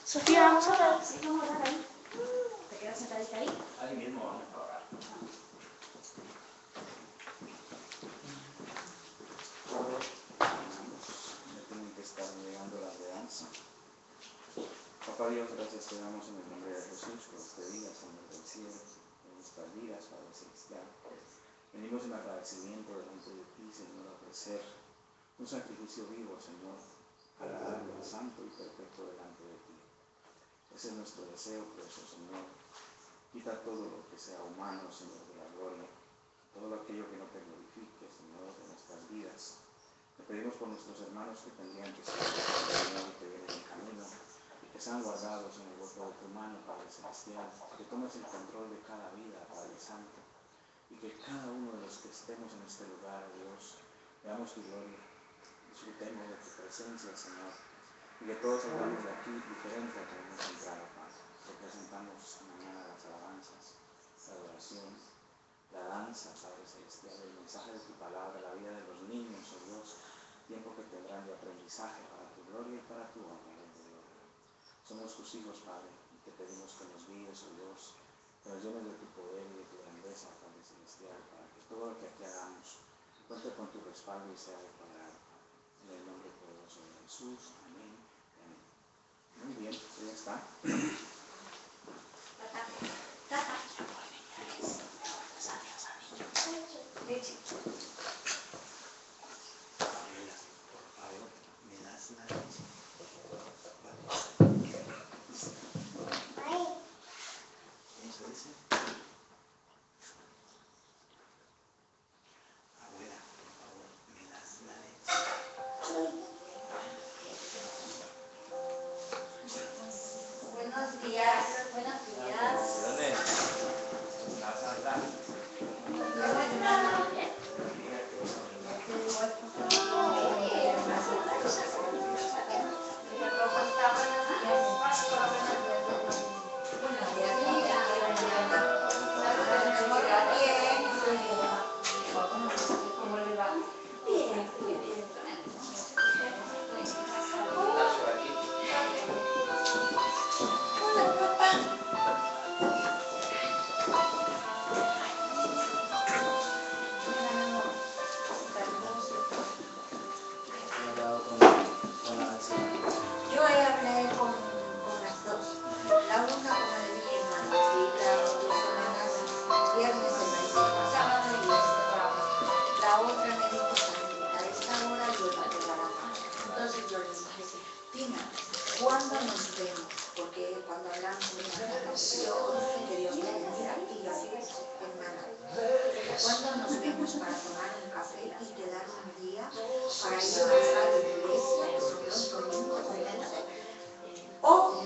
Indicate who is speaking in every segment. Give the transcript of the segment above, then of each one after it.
Speaker 1: Sofía, vamos a orar. Sí, vamos a orar ahí. ¿Te quedas sentadita ahí?
Speaker 2: Ahí mismo vamos a orar. Me tienen que estar llegando la danza. Papá Dios, gracias te damos en el nombre de Jesús por este día, Señor del cielo, en nuestras vidas, Padre Celestial. Venimos en agradecimiento delante de ti, Señor, a ofrecer un sacrificio vivo, Señor, agradable, santo y perfecto delante de ti. Ese es nuestro deseo, precioso Señor. Quita todo lo que sea humano, Señor, de la gloria, todo aquello que no te glorifique, Señor, de nuestras vidas. Te pedimos por nuestros hermanos que tendrían que ser, Señor, que vienen en camino y que sean guardados en el hueco de tu mano, Padre Celestial, que tomes el control de cada vida, Padre Santo, y que cada uno de los que estemos en este lugar, Dios, veamos tu gloria, disfrutemos de tu presencia, Señor, y que todos salgamos de aquí diferente a como hemos entrado, Padre. Te presentamos mañana las alabanzas, la adoración, la danza, Padre Celestial, el mensaje de tu palabra, la vida de los niños, oh Dios, tiempo que tendrán de aprendizaje para tu gloria y para tu honra, Rey de gloria. Somos tus hijos, Padre, y te pedimos que nos guíes, oh Dios, que nos llenes de tu poder y de tu grandeza, Padre Celestial, para que todo lo que aquí hagamos cuente con tu respaldo y sea de tu agrado. En el nombre poderoso de Jesús, amén y amén. Muy bien, pues ya está.
Speaker 1: Leche.
Speaker 2: Pamela, por favor, me das la leche. Eso dice. Abuela, por favor,
Speaker 3: viernes el maíz pasaba y la otra me dijo, Sandrita, a esta hora yo iba a llegar a más. Entonces yo le dije, Tina, ¿cuándo nos vemos? Porque cuando hablamos de la canción, que Dios me bendiga, y yo así es, hermana, ¿cuándo nos vemos para tomar un café y quedar un día para ir a la iglesia, que son los domingos de la noche? O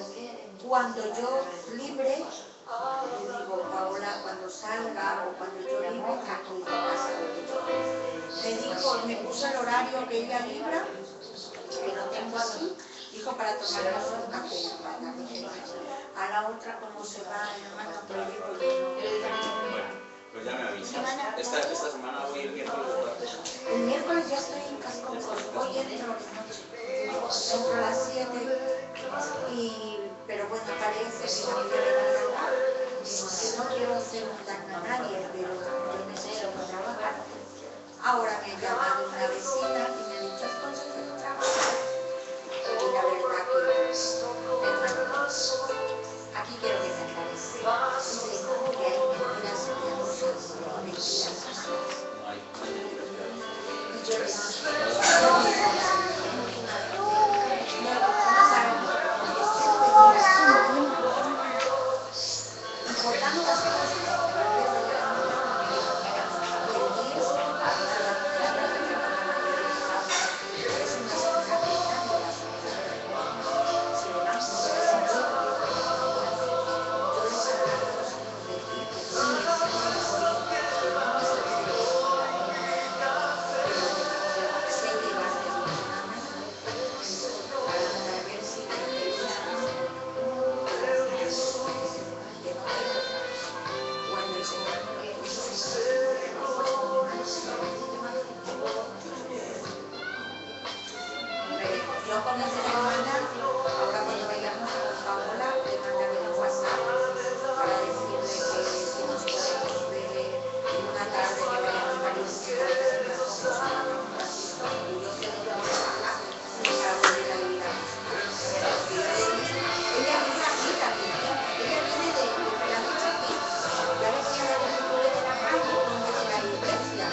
Speaker 3: cuando yo libre, le digo, Paola, cuando salga o cuando yo libre, aquí en casa. Me dijo, me puso el horario que ella libra, que lo tengo aquí, dijo para tomarnos un café. A la otra, ¿cómo se va, hermano?
Speaker 2: Pues ya me avisas. Esta semana voy el miércoles de tarde.
Speaker 3: El miércoles ya estoy en Casconcos, hoy entro de noche, entro a las 7, pero bueno, parece que no quiero trabajar. No quiero hacer un daño a nadie, pero yo necesito trabajar. Ahora me ha llamado una vecina y me ha dicho, ¿has conseguido trabajo? Y la verdad que, hermano, aquí quiero que se aclarece. Dice que hay mentiras piadosas y mentiras malas. Y yo les digo, importando las cosas yo con esta semana, ahora cuando vayamos con Paola, le mandaré un WhatsApp para decirle que si nos podemos ver en una tarde que vayamos a visitar y yo te doy la baja y ya voy a ir a ella vive aquí también, ella viene de la noche aquí, ya decía de la calle donde es la iglesia,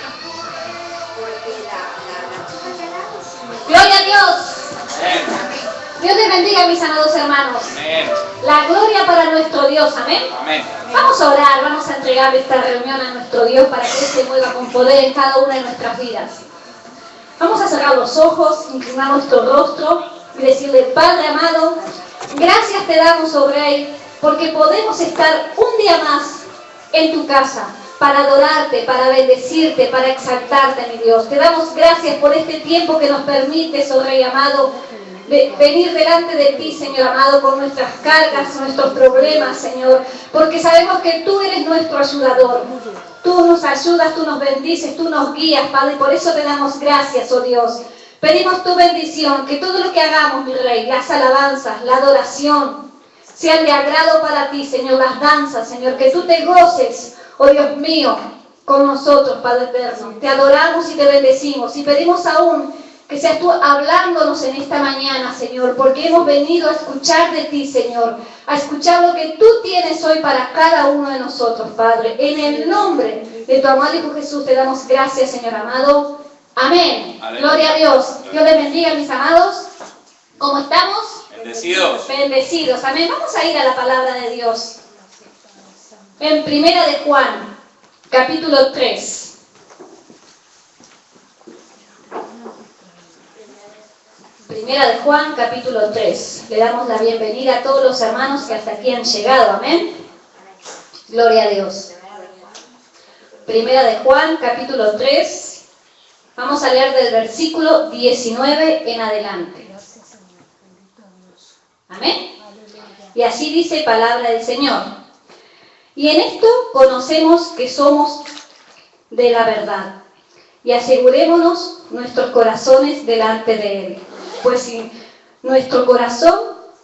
Speaker 3: porque la chica de al lado sí me...
Speaker 4: ¡Gloria a Dios!
Speaker 2: Amén.
Speaker 4: Dios te bendiga, mis amados hermanos.
Speaker 2: Amén.
Speaker 4: La gloria para nuestro Dios, amén.
Speaker 2: Amén.
Speaker 4: Vamos a orar, vamos a entregar esta reunión a nuestro Dios para que Él se mueva con poder en cada una de nuestras vidas. Vamos a cerrar los ojos, inclinar nuestro rostro y decirle, Padre amado, gracias te damos, oh Rey, porque podemos estar un día más en tu casa para adorarte, para bendecirte, para exaltarte, mi Dios. Te damos gracias por este tiempo que nos permites, oh Rey amado, de venir delante de ti, Señor amado, con nuestras cargas, nuestros problemas, Señor, porque sabemos que tú eres nuestro ayudador. Tú nos ayudas, tú nos bendices, tú nos guías, Padre, y por eso te damos gracias, oh Dios. Pedimos tu bendición, que todo lo que hagamos, mi Rey, las alabanzas, la adoración, sean de agrado para ti, Señor, las danzas, Señor, que tú te goces, oh Dios mío, con nosotros, Padre eterno. Te adoramos y te bendecimos y pedimos aún que seas tú hablándonos en esta mañana, Señor, porque hemos venido a escuchar de ti, Señor, a escuchar lo que tú tienes hoy para cada uno de nosotros, Padre. En el nombre de tu amado Hijo Jesús te damos gracias, Señor amado. Amén.
Speaker 2: Aleluya.
Speaker 4: Gloria a Dios. Dios les bendiga, mis amados. ¿Cómo estamos?
Speaker 2: Bendecidos.
Speaker 4: Bendecidos. Amén. Vamos a ir a la palabra de Dios. En Primera de Juan, capítulo 3. Primera de Juan, capítulo 3. Le damos la bienvenida a todos los hermanos que hasta aquí han llegado. Amén. Gloria a Dios. Primera de Juan, capítulo 3. Vamos a leer del versículo 19 en adelante. Amén. Y así dice palabra del Señor. Y en esto conocemos que somos de la verdad. Y asegurémonos nuestros corazones delante de Él. Pues si nuestro corazón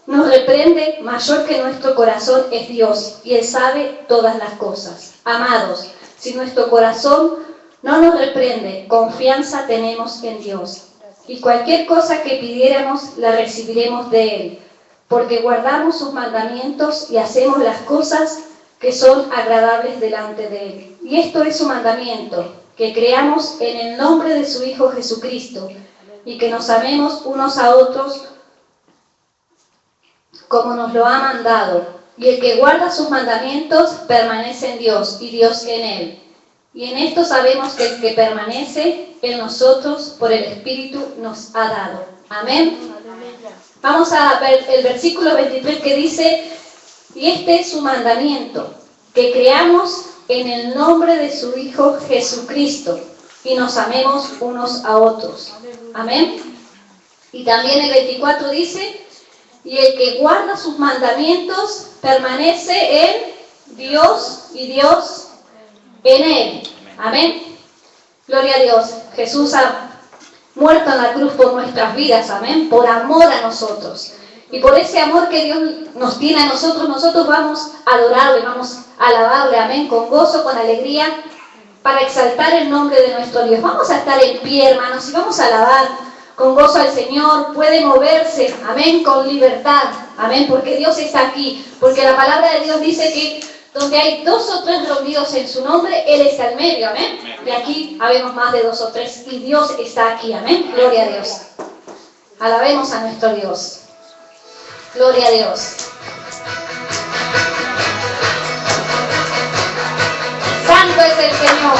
Speaker 4: nos reprende, mayor que nuestro corazón es Dios, y Él sabe todas las cosas. Amados, si nuestro corazón no nos reprende, confianza tenemos en Dios. Y cualquier cosa que pidiéramos, la recibiremos de Él, porque guardamos sus mandamientos y hacemos las cosas que son agradables delante de Él. Y esto es su mandamiento, que creamos en el nombre de su Hijo Jesucristo y que nos amemos unos a otros como nos lo ha mandado. Y el que guarda sus mandamientos permanece en Dios y Dios en él. Y en esto sabemos que el que permanece en nosotros por el Espíritu nos ha dado. Amén. Vamos a ver el versículo 23 que dice: y este es su mandamiento, que creamos en el nombre de su Hijo Jesucristo y nos amemos unos a otros. Amén. Y también el 24 dice: y el que guarda sus mandamientos permanece en Dios y Dios en él. Amén. Gloria a Dios. Jesús ha muerto en la cruz por nuestras vidas. Amén. Por amor a nosotros. Y por ese amor que Dios nos tiene a nosotros, nosotros vamos a adorarle, vamos a alabarle. Amén. Con gozo, con alegría, para exaltar el nombre de nuestro Dios. Vamos a estar en pie, hermanos, y vamos a alabar con gozo al Señor. Puede moverse, amén, con libertad, amén, porque Dios está aquí, porque la palabra de Dios dice que donde hay 2 o 3 reunidos en su nombre, Él está en medio, amén. De aquí habemos más de 2 o 3 y Dios está aquí, amén. Gloria a Dios. Alabemos a nuestro Dios. Gloria a Dios. Santo es el Señor.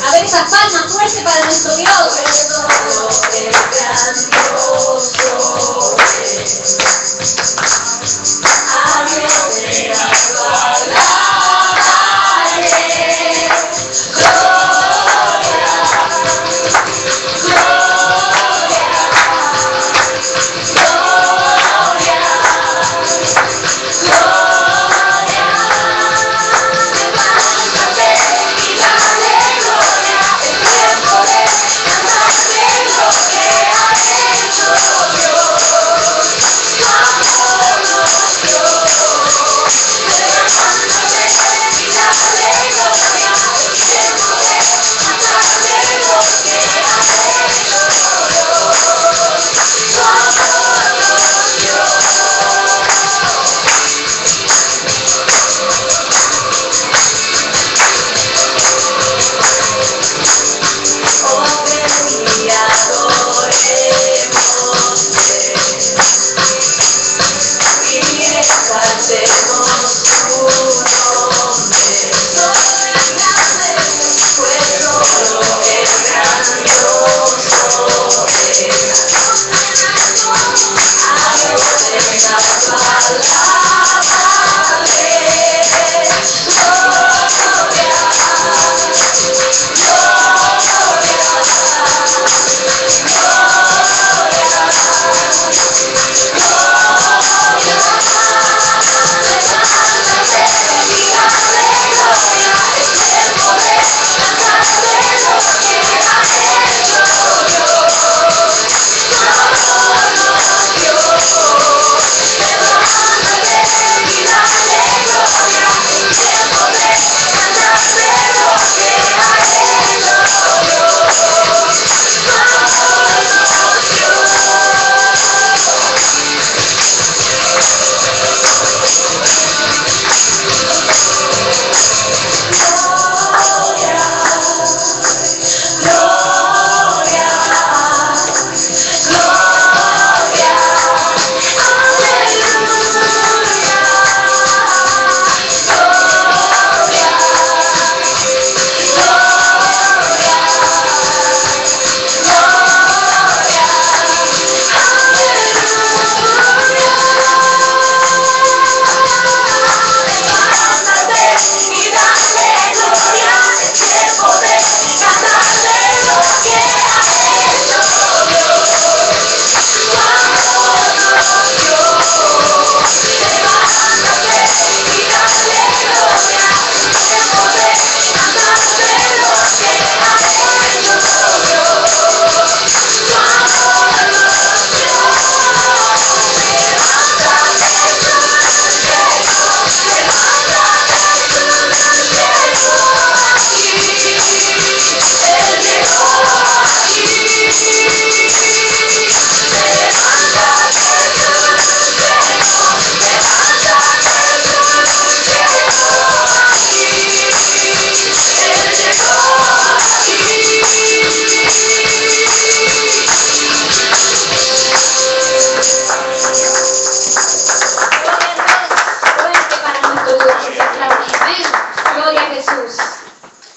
Speaker 4: A ver esa palma fuerte para nuestro Dios.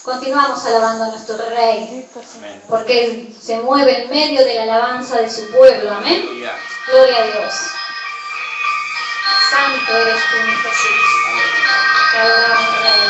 Speaker 4: Continuamos alabando a nuestro Rey, porque Él se mueve en medio de la alabanza de su pueblo. Amén. Gloria a Dios. Santo eres tú, mi Jesús. Te adoramos, Rey.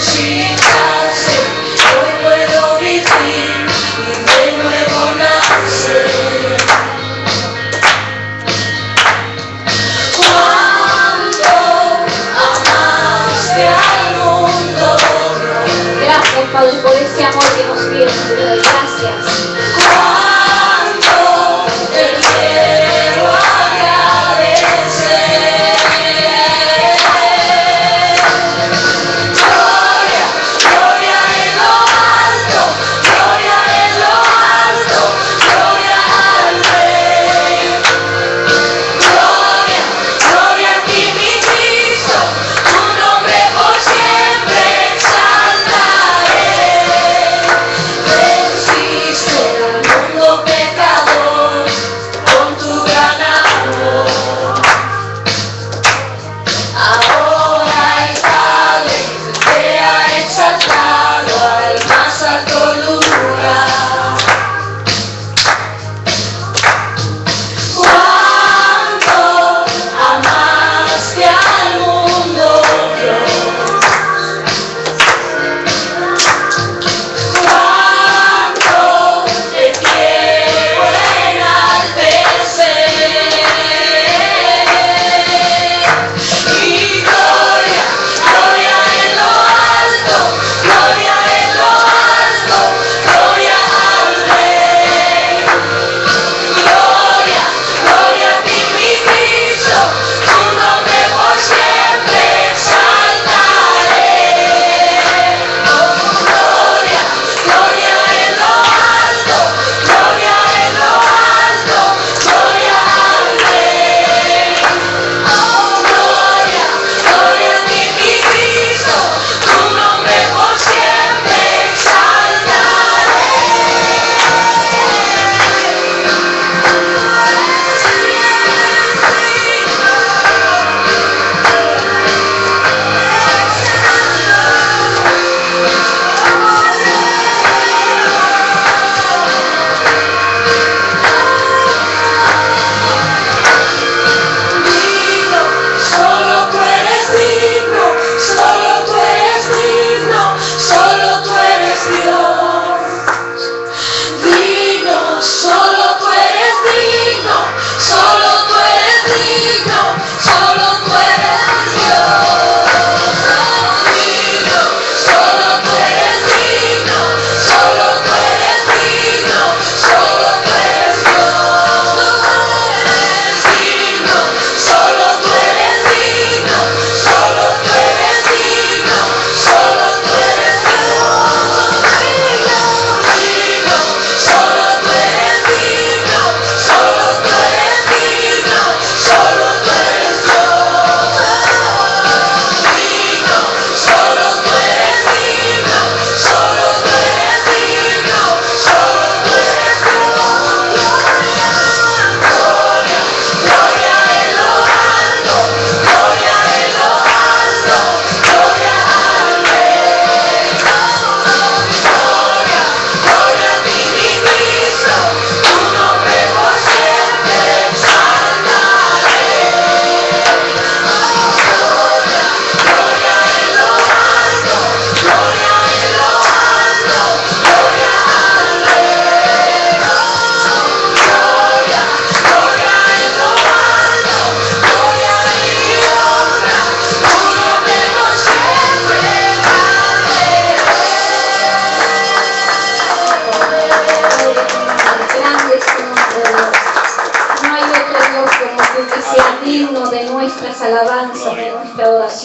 Speaker 5: Resucitaste, hoy puedo vivir y de nuevo nacer. Cuando amaste al mundo.
Speaker 4: Gracias, Padre, por ese amor que nos tienes, te doy gracias.
Speaker 5: Cuando el cielo había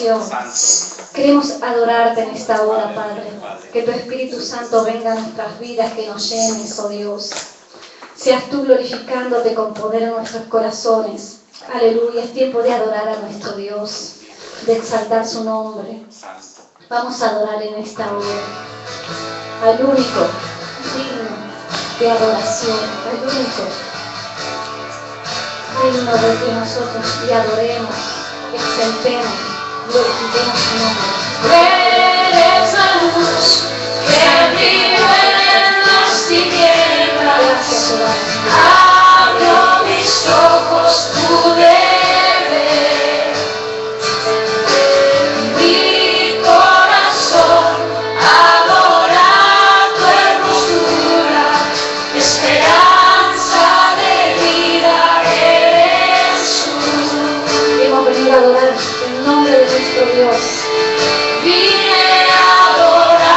Speaker 4: adoración. Queremos adorarte en esta hora, Padre. Que tu Espíritu Santo venga a nuestras vidas, que nos llenes, oh Dios. Seas tú glorificándote con poder en nuestros corazones. Aleluya, es tiempo de adorar a nuestro Dios, de exaltar su nombre. Vamos a adorar en esta hora al único digno de adoración, al único digno de que nosotros le adoremos, exaltemos, glorifiquemos su nombre.
Speaker 5: Eres la luz que brilla en las tinieblas.
Speaker 4: Gracias, Jehová.
Speaker 5: Abro mis ojos, pude ver. Mi corazón adora tu hermosura. Esperanza de vida eres tú.
Speaker 4: Hemos venido a adorar el nombre de nuestro Dios.
Speaker 5: Vine a adorar.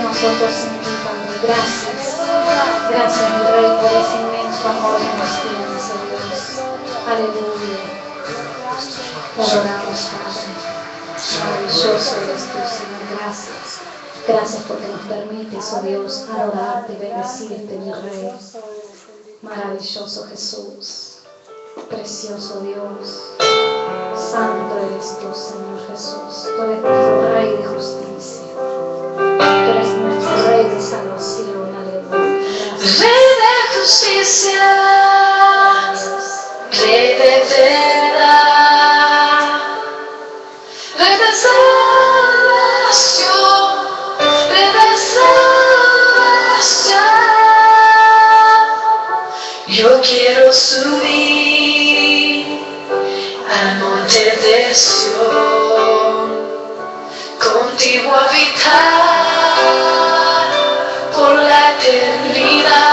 Speaker 4: nosotros sin ti, Padre. Gracias. Gracias, mi Rey, por ese inmenso amor que nos tienes, oh Dios. Aleluya. Te adoramos, Padre. Maravilloso eres tú, Señor. Gracias. Gracias porque nos permites, oh Dios, adorarte y bendecirte, mi Rey. Maravilloso Jesús. Precioso Dios. Santo eres tú, Señor Jesús. Tú eres nuestro Rey de justicia. Tú eres nuestro Rey de salvación. Aleluya. Gracias.
Speaker 5: Rey de justicia, Rey de verdad, Rey de salvación, Rey de salvación. Yo quiero subir al monte de Sión, contigo habitar por la eternidad.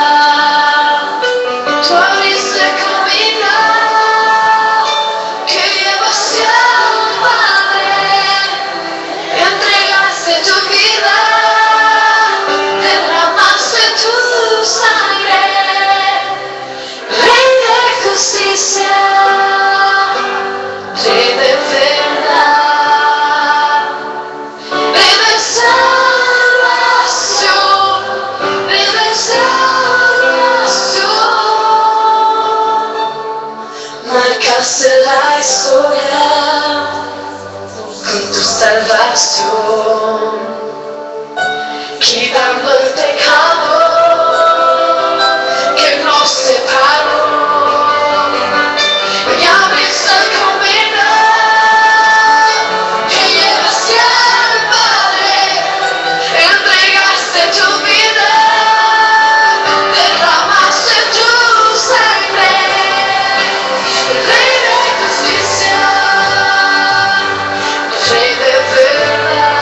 Speaker 5: Tú abriste camino que lleva hacia el Padre, entregaste tu vida, derramaste tu sangre. Rey de justicia, Rey de verdad, Rey de salvación, Rey de salvación. Marcaste la historia con tu salvación, quitando el pecado que nos separó. Y abriste el camino que lleva hacia el Padre, entregaste tu vida, derramaste tu sangre. Rey de justicia, Rey de verdad,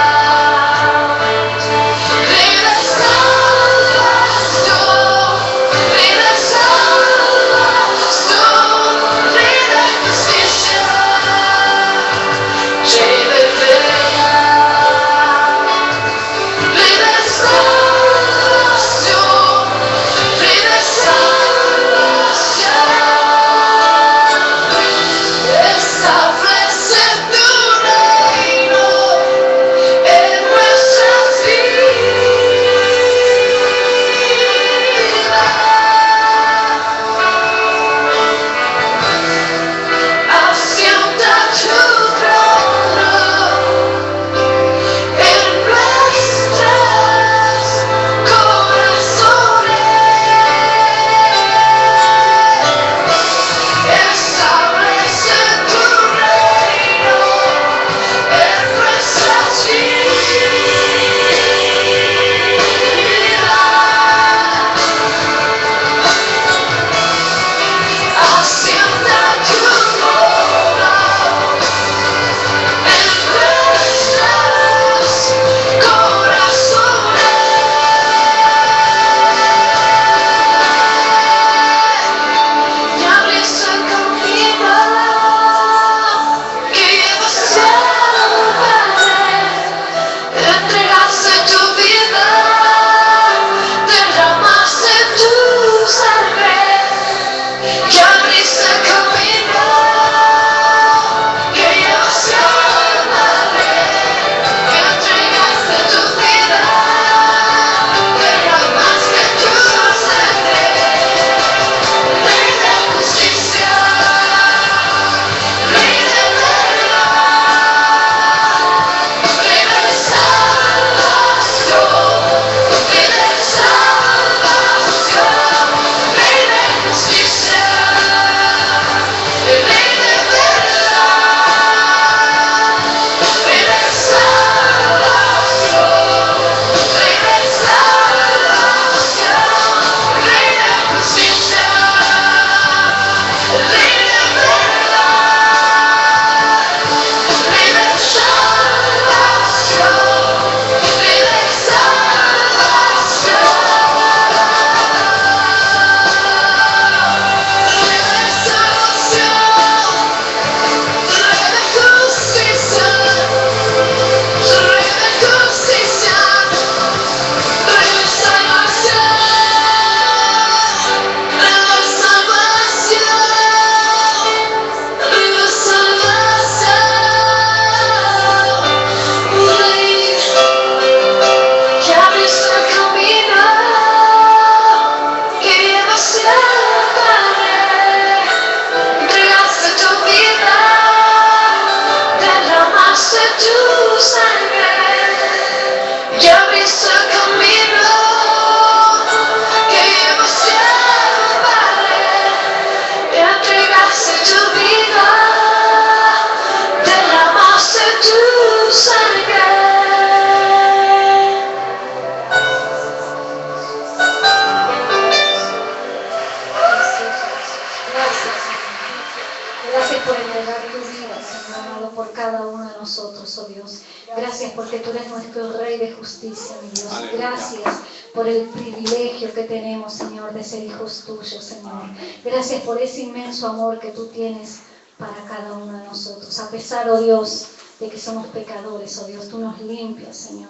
Speaker 4: porque tú eres nuestro Rey de justicia, mi Dios.
Speaker 2: Aleluya.
Speaker 4: Gracias por el privilegio que tenemos, Señor, de ser hijos tuyos, Señor. Gracias por ese inmenso amor que tú tienes para cada uno de nosotros. A pesar, oh Dios, de que somos pecadores, oh Dios, tú nos limpias, Señor.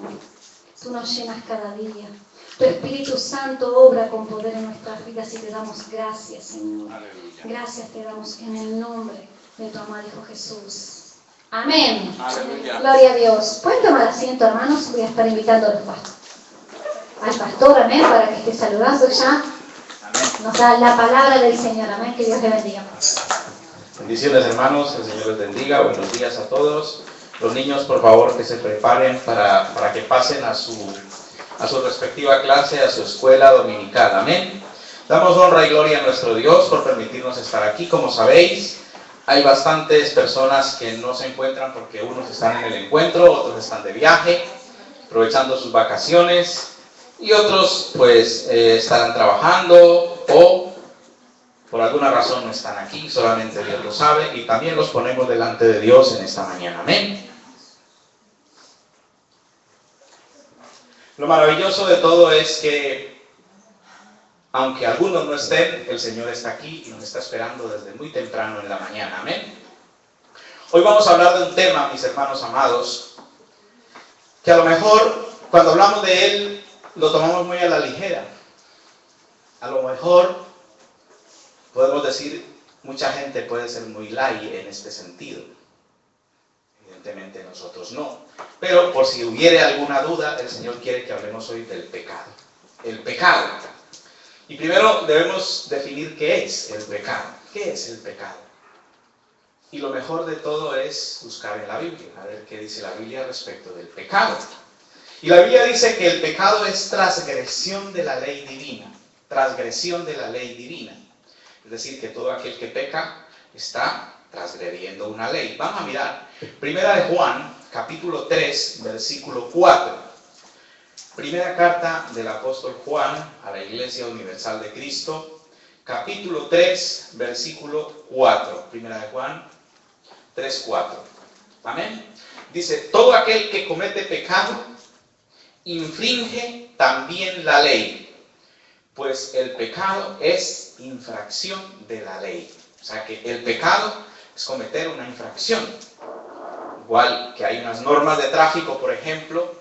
Speaker 4: Tú nos llenas cada día. Tu Espíritu Santo obra con poder en nuestras vidas y te damos gracias, Señor.
Speaker 2: Aleluya.
Speaker 4: Gracias te damos en el nombre de tu amado Hijo Jesús. Amén.
Speaker 2: Aleluya.
Speaker 4: Gloria a Dios. Pueden tomar asiento, hermanos. Voy a estar invitando al pastor, amén, para que esté saludando ya.
Speaker 2: Amén.
Speaker 4: Nos da la palabra del Señor, amén. Que Dios le bendiga.
Speaker 6: Bendiciones, hermanos, el Señor les bendiga, buenos días a todos. Los niños, por favor, que se preparen para que pasen a su respectiva clase, a su escuela dominical, amén. Damos honra y gloria a nuestro Dios por permitirnos estar aquí. Como sabéis, hay bastantes personas que no se encuentran porque unos están en el encuentro, otros están de viaje, aprovechando sus vacaciones, y otros pues estarán trabajando o por alguna razón no están aquí, solamente Dios lo sabe, y también los ponemos delante de Dios en esta mañana, amén. Lo maravilloso de todo es que, aunque algunos no estén, el Señor está aquí y nos está esperando desde muy temprano en la mañana, amén. Hoy vamos a hablar de un tema, mis hermanos amados, que a lo mejor cuando hablamos de él lo tomamos muy a la ligera. A lo mejor podemos decir, mucha gente puede ser muy light en este sentido. Evidentemente nosotros no. Pero por si hubiere alguna duda, el Señor quiere que hablemos hoy del pecado. El pecado. Y primero debemos definir qué es el pecado. ¿Qué es el pecado? Y lo mejor de todo es buscar en la Biblia, a ver qué dice la Biblia respecto del pecado. Y la Biblia dice que el pecado es transgresión de la ley divina. Transgresión de la ley divina. Es decir, que todo aquel que peca está transgrediendo una ley. Vamos a mirar. Primera de Juan, capítulo 3, versículo 4. Primera carta del apóstol Juan a la Iglesia Universal de Cristo, capítulo 3, versículo 4. Primera de Juan 3, 4. Amén. Dice, todo aquel que comete pecado infringe también la ley, pues el pecado es infracción de la ley. O sea que el pecado es cometer una infracción. Igual que hay unas normas de tráfico, por ejemplo,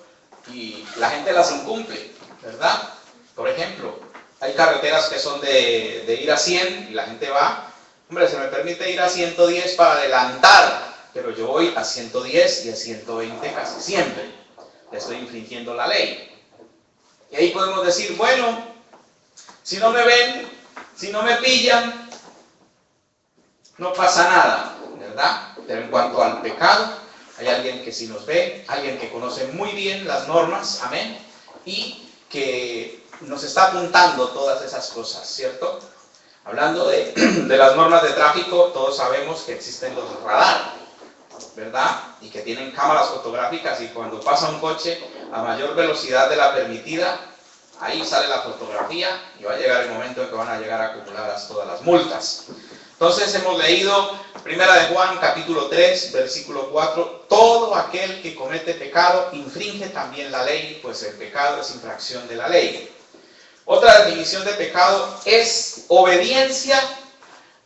Speaker 6: y la gente las incumple, ¿verdad? Por ejemplo, hay carreteras que son de ir a 100 y la gente va, hombre, se me permite ir a 110 para adelantar, pero yo voy a 110 y a 120 casi siempre. Estoy infringiendo la ley. Y ahí podemos decir, bueno, si no me ven, si no me pillan, no pasa nada, ¿verdad? Pero en cuanto al pecado, hay alguien que sí nos ve, alguien que conoce muy bien las normas, amén, y que nos está apuntando todas esas cosas, ¿cierto? Hablando de las normas de tráfico, todos sabemos que existen los radar, ¿verdad? Y que tienen cámaras fotográficas y cuando pasa un coche a mayor velocidad de la permitida, ahí sale la fotografía y va a llegar el momento en que van a llegar acumuladas todas las multas. Entonces hemos leído Primera de Juan, capítulo 3, versículo 4, todo aquel que comete pecado infringe también la ley, pues el pecado es infracción de la ley. Otra definición de pecado es obediencia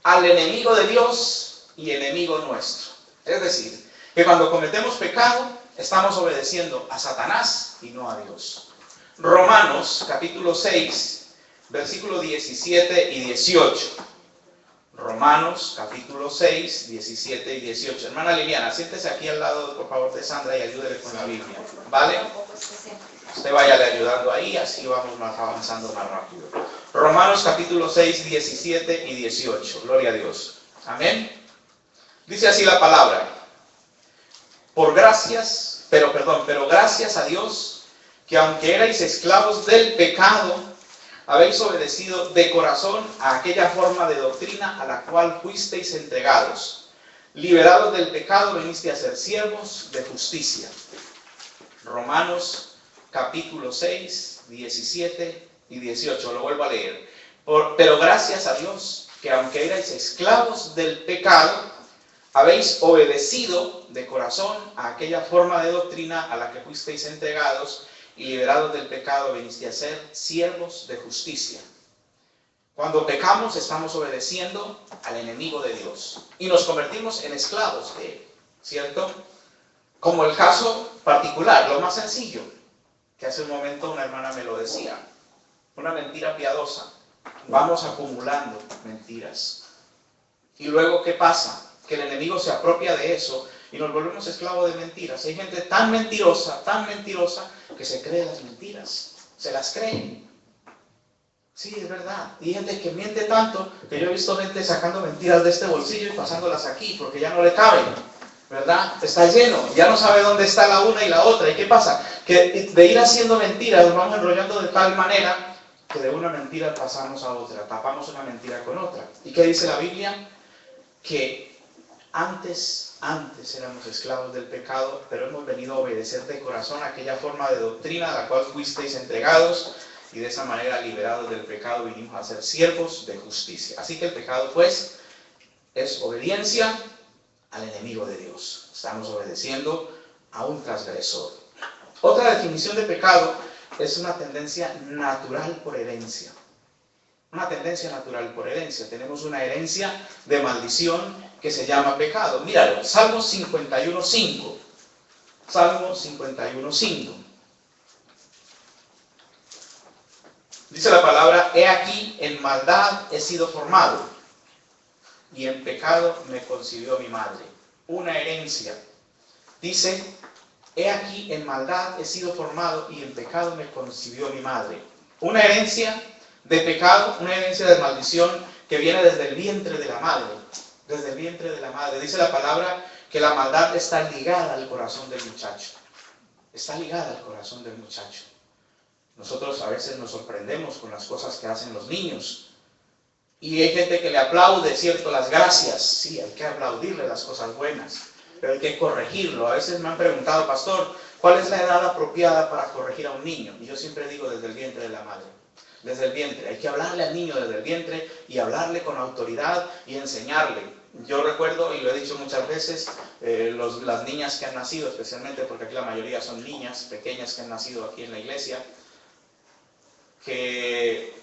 Speaker 6: al enemigo de Dios y enemigo nuestro. Es decir, que cuando cometemos pecado, estamos obedeciendo a Satanás y no a Dios. Romanos, capítulo 6, versículos 17 y 18. Romanos, capítulo 6, 17 y 18. Hermana Liliana, siéntese aquí al lado, por favor, de Sandra y ayúdele con la Biblia, ¿vale? Usted váyale ayudando ahí, así vamos avanzando más rápido. Romanos, capítulo 6, 17 y 18. Gloria a Dios. Amén. Dice así la palabra. Pero gracias a Dios, que aunque erais esclavos del pecado, habéis obedecido de corazón a aquella forma de doctrina a la cual fuisteis entregados. Liberados del pecado, veniste a ser siervos de justicia. Romanos capítulo 6, 17 y 18. Lo vuelvo a leer. Pero gracias a Dios, que aunque erais esclavos del pecado, habéis obedecido de corazón a aquella forma de doctrina a la que fuisteis entregados y liberados del pecado, veniste a ser siervos de justicia. Cuando pecamos estamos obedeciendo al enemigo de Dios y nos convertimos en esclavos de él, ¿cierto? Como el caso particular, lo más sencillo, que hace un momento una hermana me lo decía, una mentira piadosa. Vamos acumulando mentiras. Y luego, ¿qué pasa? Que el enemigo se apropia de eso y nos volvemos esclavos de mentiras. Hay gente tan mentirosa, que se cree las mentiras. Se las cree. Sí, es verdad. Y hay gente que miente tanto que yo he visto gente sacando mentiras de este bolsillo y pasándolas aquí porque ya no le caben. ¿Verdad? Está lleno. Ya no sabe dónde está la una y la otra. ¿Y qué pasa? Que de ir haciendo mentiras nos vamos enrollando de tal manera que de una mentira pasamos a otra. Tapamos una mentira con otra. ¿Y qué dice la Biblia? Que antes éramos esclavos del pecado, pero hemos venido a obedecer de corazón aquella forma de doctrina a la cual fuisteis entregados, y de esa manera, liberados del pecado, vinimos a ser siervos de justicia. Así que el pecado, pues, es obediencia al enemigo de Dios. Estamos obedeciendo a un transgresor. Otra definición de pecado es una tendencia natural por herencia. Una tendencia natural por herencia. Tenemos una herencia de maldición que se llama pecado. Míralo, Salmo 51.5. Salmo 51.5. Dice la palabra: he aquí, en maldad he sido formado, y en pecado me concibió mi madre. Una herencia. Dice: he aquí, en maldad he sido formado, y en pecado me concibió mi madre. Una herencia de pecado, una herencia de maldición que viene desde el vientre de la madre. Desde el vientre de la madre. Dice la palabra que la maldad está ligada al corazón del muchacho. Está ligada al corazón del muchacho. Nosotros a veces nos sorprendemos con las cosas que hacen los niños. Y hay gente que le aplaude, ¿cierto?, las gracias. Sí, hay que aplaudirle las cosas buenas, pero hay que corregirlo. A veces me han preguntado: pastor, ¿cuál es la edad apropiada para corregir a un niño? Y yo siempre digo: desde el vientre de la madre. Desde el vientre. Hay que hablarle al niño desde el vientre y hablarle con autoridad y enseñarle. Yo recuerdo, y lo he dicho muchas veces, las niñas que han nacido, especialmente porque aquí la mayoría son niñas pequeñas que han nacido aquí en la iglesia, que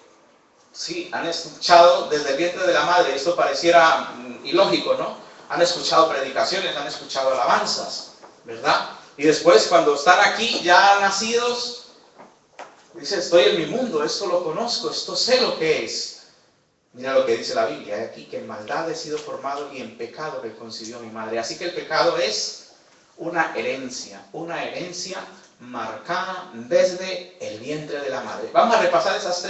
Speaker 6: sí, han escuchado desde el vientre de la madre. Esto pareciera ilógico, ¿no? Han escuchado predicaciones, han escuchado alabanzas, ¿verdad? Y después, cuando están aquí ya nacidos, dice: estoy en mi mundo, esto lo conozco, esto sé lo que es. Mira lo que dice la Biblia, aquí que en maldad he sido formado y en pecado me concibió mi madre. Así que el pecado es una herencia marcada desde el vientre de la madre. Vamos a repasar esos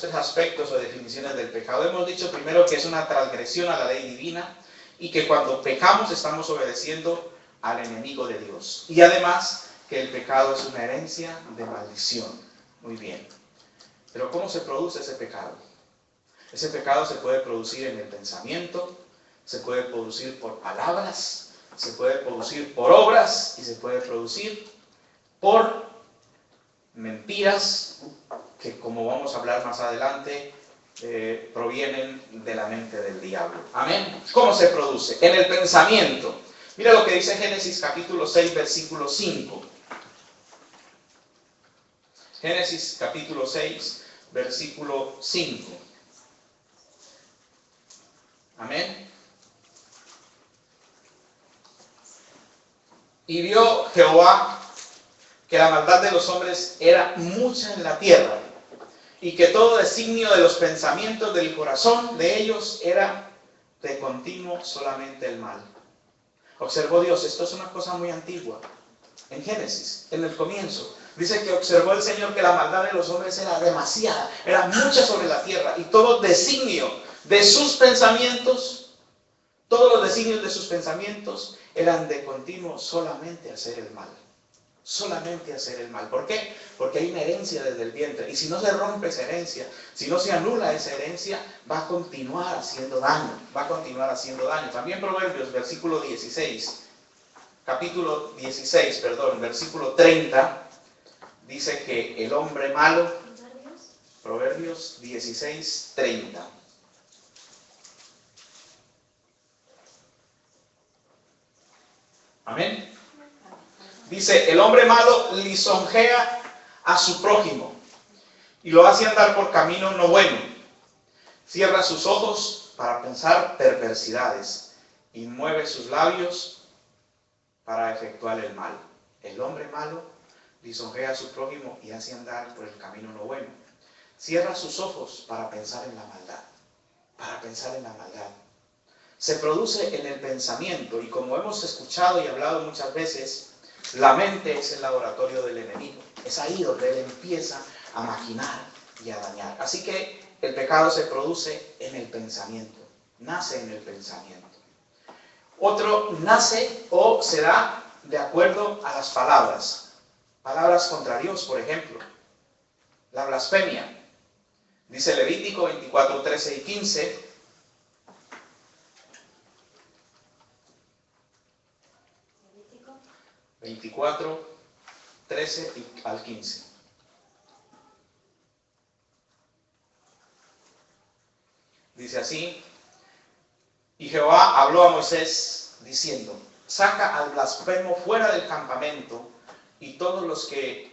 Speaker 6: tres aspectos o definiciones del pecado. Hemos dicho primero que es una transgresión a la ley divina y que cuando pecamos estamos obedeciendo al enemigo de Dios. Y además que el pecado es una herencia de maldición. Muy bien. Pero ¿cómo se produce ese pecado? Ese pecado se puede producir en el pensamiento, se puede producir por palabras, se puede producir por obras y se puede producir por mentiras que, como vamos a hablar más adelante, provienen de la mente del diablo. Amén. ¿Cómo se produce? En el pensamiento. Mira lo que dice Génesis capítulo 6, versículo 5. Génesis capítulo 6, versículo 5. Amén. Y vio Jehová que la maldad de los hombres era mucha en la tierra, y que todo designio de los pensamientos del corazón de ellos era de continuo solamente el mal. Observó Dios, esto es una cosa muy antigua, en Génesis, en el comienzo. Dice que observó el Señor que la maldad de los hombres era demasiada, era mucha sobre la tierra, y todo designio de sus pensamientos, todos los designios de sus pensamientos eran de continuo solamente hacer el mal. Solamente hacer el mal. ¿Por qué? Porque hay una herencia desde el vientre. Y si no se rompe esa herencia, si no se anula esa herencia, va a continuar haciendo daño. Va a continuar haciendo daño. También Proverbios, versículo 16. Capítulo 16, perdón, versículo 30. Dice que el hombre malo. Proverbios 16, 30. Amén. Dice, el hombre malo lisonjea a su prójimo y lo hace andar por camino no bueno. Cierra sus ojos para pensar perversidades y mueve sus labios para efectuar el mal. El hombre malo lisonjea a su prójimo y hace andar por el camino no bueno. Cierra sus ojos para pensar en la maldad. Para pensar en la maldad. Se produce en el pensamiento y como hemos escuchado y hablado muchas veces, la mente es el laboratorio del enemigo. Es ahí donde él empieza a maquinar y a dañar. Así que el pecado se produce en el pensamiento. Nace en el pensamiento. Otro nace o se da de acuerdo a las palabras. Palabras contra Dios, por ejemplo. La blasfemia. Dice Levítico 24, 13 y 15. 24, 13 al 15. Dice así, y Jehová habló a Moisés diciendo, saca al blasfemo fuera del campamento y todos los que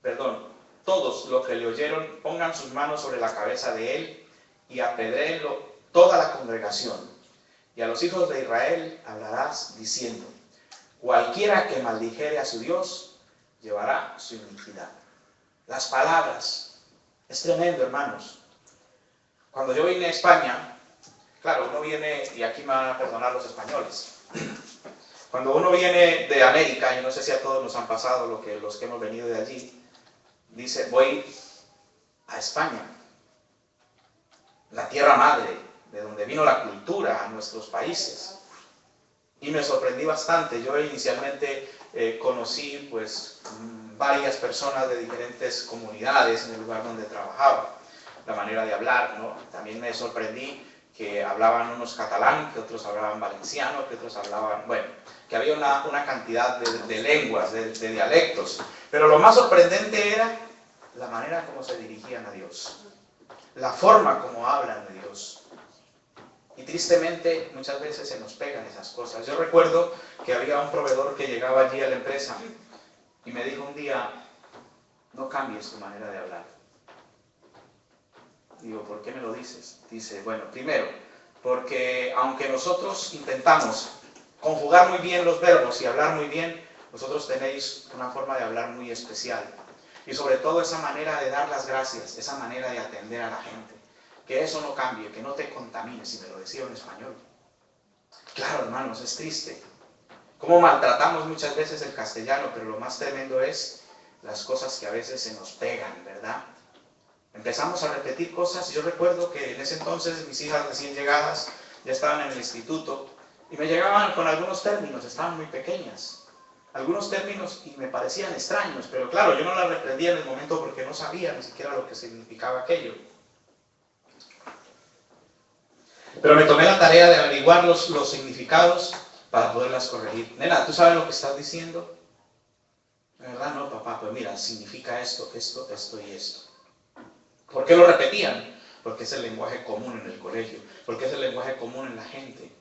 Speaker 6: le oyeron pongan sus manos sobre la cabeza de él y apedréenlo toda la congregación. Y a los hijos de Israel hablarás diciendo, cualquiera que maldijere a su Dios, llevará su iniquidad. Las palabras. Es tremendo, hermanos. Cuando yo vine a España, claro, uno viene, y aquí me van a perdonar los españoles, cuando uno viene de América, y no sé si a todos nos han pasado los que hemos venido de allí, dice, voy a España, la tierra madre, de donde vino la cultura a nuestros países. Y me sorprendí bastante. Yo inicialmente conocí pues varias personas de diferentes comunidades en el lugar donde trabajaba. La manera de hablar, ¿no? También me sorprendí que hablaban unos catalán, que otros hablaban valenciano, que otros hablaban, bueno, que había una cantidad de lenguas, de dialectos. Pero lo más sorprendente era la manera como se dirigían a Dios. La forma como hablan de Dios. Y tristemente muchas veces se nos pegan esas cosas. Yo recuerdo que había un proveedor que llegaba allí a la empresa y me dijo un día, no cambies tu manera de hablar. Digo, ¿por qué me lo dices? Dice, bueno, primero, porque aunque nosotros intentamos conjugar muy bien los verbos y hablar muy bien, vosotros tenéis una forma de hablar muy especial. Y sobre todo esa manera de dar las gracias, esa manera de atender a la gente. Que eso no cambie, que no te contamines, y me lo decía en español. Claro, hermanos, es triste. Cómo maltratamos muchas veces el castellano, pero lo más tremendo es las cosas que a veces se nos pegan, ¿verdad? Empezamos a repetir cosas. Yo recuerdo que en ese entonces mis hijas recién llegadas ya estaban en el instituto y me llegaban con algunos términos, estaban muy pequeñas. Algunos términos y me parecían extraños, pero claro, yo no las reprendía en el momento porque no sabía ni siquiera lo que significaba aquello. Pero me tomé la tarea de averiguar los significados para poderlas corregir. Nena, ¿tú sabes lo que estás diciendo? ¿De verdad? No, papá, pues mira, significa esto, esto, esto y esto. ¿Por qué lo repetían? Porque es el lenguaje común en el colegio, porque es el lenguaje común en la gente.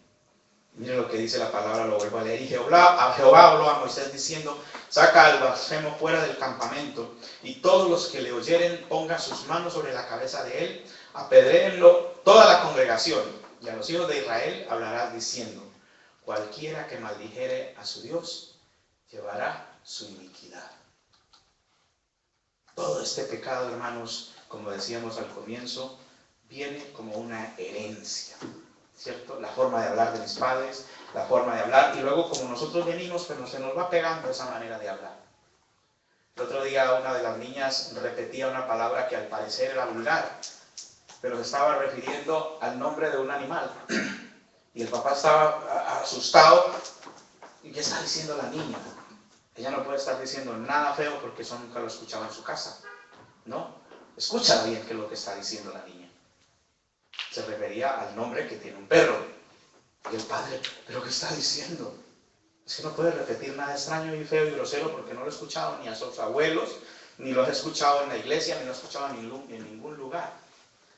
Speaker 6: Miren lo que dice la palabra, lo vuelvo a leer. Y Jehová habló a Moisés diciendo, saca al blasfemo fuera del campamento, y todos los que le oyeren pongan sus manos sobre la cabeza de él, apedréenlo toda la congregación. Y a los hijos de Israel hablarás diciendo, cualquiera que maldijere a su Dios, llevará su iniquidad. Todo este pecado, hermanos, como decíamos al comienzo, viene como una herencia, ¿cierto? La forma de hablar de mis padres, la forma de hablar, y luego como nosotros venimos, pues se nos va pegando esa manera de hablar. El otro día una de las niñas repetía una palabra que al parecer era vulgar, pero se estaba refiriendo al nombre de un animal. Y el papá estaba asustado. ¿Y qué está diciendo la niña? Ella no puede estar diciendo nada feo porque eso nunca lo escuchaba en su casa. No, escucha bien qué es lo que está diciendo la niña. Se refería al nombre que tiene un perro. Y el padre, ¿pero qué está diciendo? Es que no puede repetir nada extraño y feo y grosero porque no lo he escuchado ni a sus abuelos, ni lo he escuchado en la iglesia, ni lo he escuchado en ningún lugar.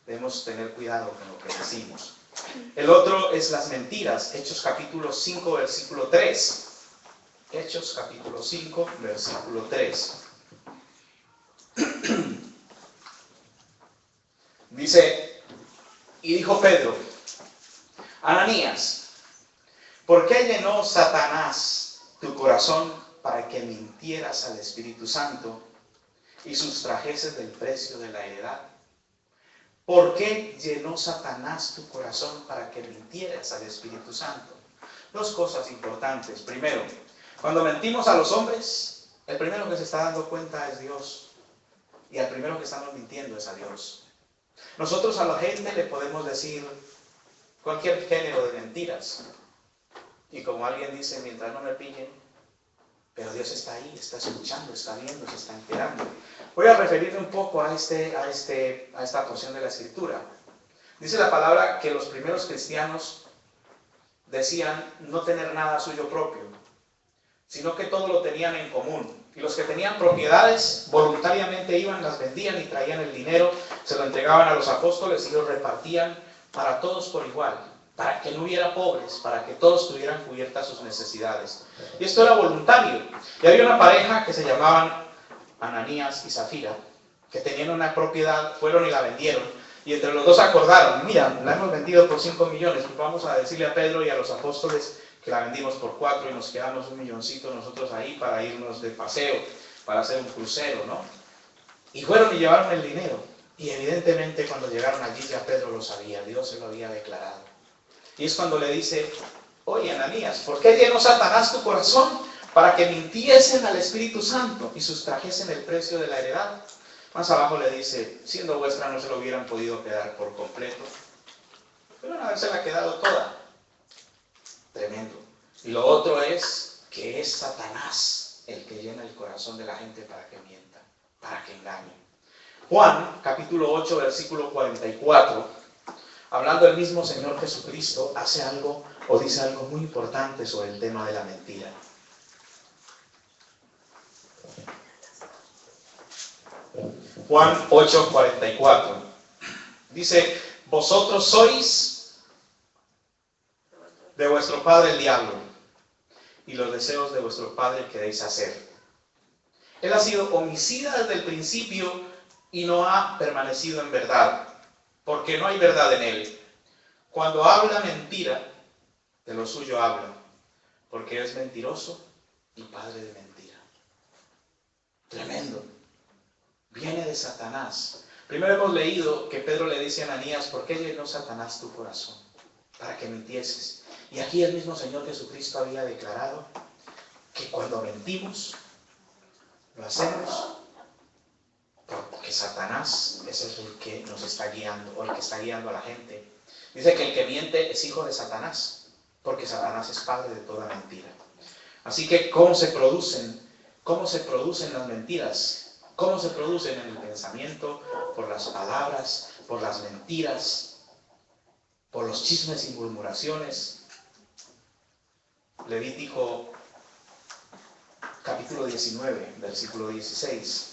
Speaker 6: Debemos tener cuidado con lo que decimos. El otro es las mentiras. Hechos capítulo 5, versículo 3. Hechos capítulo 5, versículo 3. Dice, y dijo Pedro, Ananías, ¿por qué llenó Satanás tu corazón para que mintieras al Espíritu Santo y sustrajeses del precio de la heredad? ¿Por qué llenó Satanás tu corazón para que mintieras al Espíritu Santo? Dos cosas importantes. Primero, cuando mentimos a los hombres, el primero que se está dando cuenta es Dios. Y al primero que estamos mintiendo es a Dios. Nosotros a la gente le podemos decir cualquier género de mentiras. Y como alguien dice, mientras no me pillen, pero Dios está ahí, está escuchando, está viendo, se está enterando. Voy a referirme un poco a esta porción de la Escritura. Dice la palabra que los primeros cristianos decían no tener nada suyo propio, sino que todo lo tenían en común. Y los que tenían propiedades voluntariamente iban, las vendían y traían el dinero, se lo entregaban a los apóstoles y los repartían para todos por igual, para que no hubiera pobres, para que todos tuvieran cubiertas sus necesidades. Y esto era voluntario. Y había una pareja que se llamaban Ananías y Zafira, que tenían una propiedad, fueron y la vendieron. Y entre los dos acordaron, mira, la hemos vendido por 5 millones, pues vamos a decirle a Pedro y a los apóstoles que la vendimos por 4 y nos quedamos 1 milloncito nosotros ahí para irnos de paseo, para hacer un crucero, ¿no? Y fueron y llevaron el dinero. Y evidentemente cuando llegaron allí ya Pedro lo sabía, Dios se lo había declarado. Y es cuando le dice, oye Ananías, ¿por qué llenó Satanás tu corazón? Para que mintiesen al Espíritu Santo y sustrajesen el precio de la heredad. Más abajo le dice, siendo vuestra no se lo hubieran podido quedar por completo, pero una vez se la ha quedado toda. Tremendo. Y lo otro es que es Satanás el que llena el corazón de la gente para que mienta, para que engañe. Juan, capítulo 8, versículo 44, hablando del mismo Señor Jesucristo, hace algo o dice algo muy importante sobre el tema de la mentira. Juan 8, 44. Dice, vosotros sois de vuestro padre el diablo, y los deseos de vuestro padre queréis hacer. Él ha sido homicida desde el principio y no ha permanecido en verdad, porque no hay verdad en él. Cuando habla mentira, de lo suyo habla, porque es mentiroso y padre de mentira. Tremendo. Viene de Satanás. Primero hemos leído que Pedro le dice a Ananías, ¿por qué llenó Satanás tu corazón? Para que mintieses. Y aquí el mismo Señor Jesucristo había declarado que cuando mentimos, lo hacemos porque Satanás es el que nos está guiando, o el que está guiando a la gente. Dice que el que miente es hijo de Satanás, porque Satanás es padre de toda mentira. Así que, ¿cómo se producen las mentiras? ¿Cómo se producen en el pensamiento? Por las palabras, por las mentiras, por los chismes y murmuraciones. Levítico capítulo 19, versículo 16.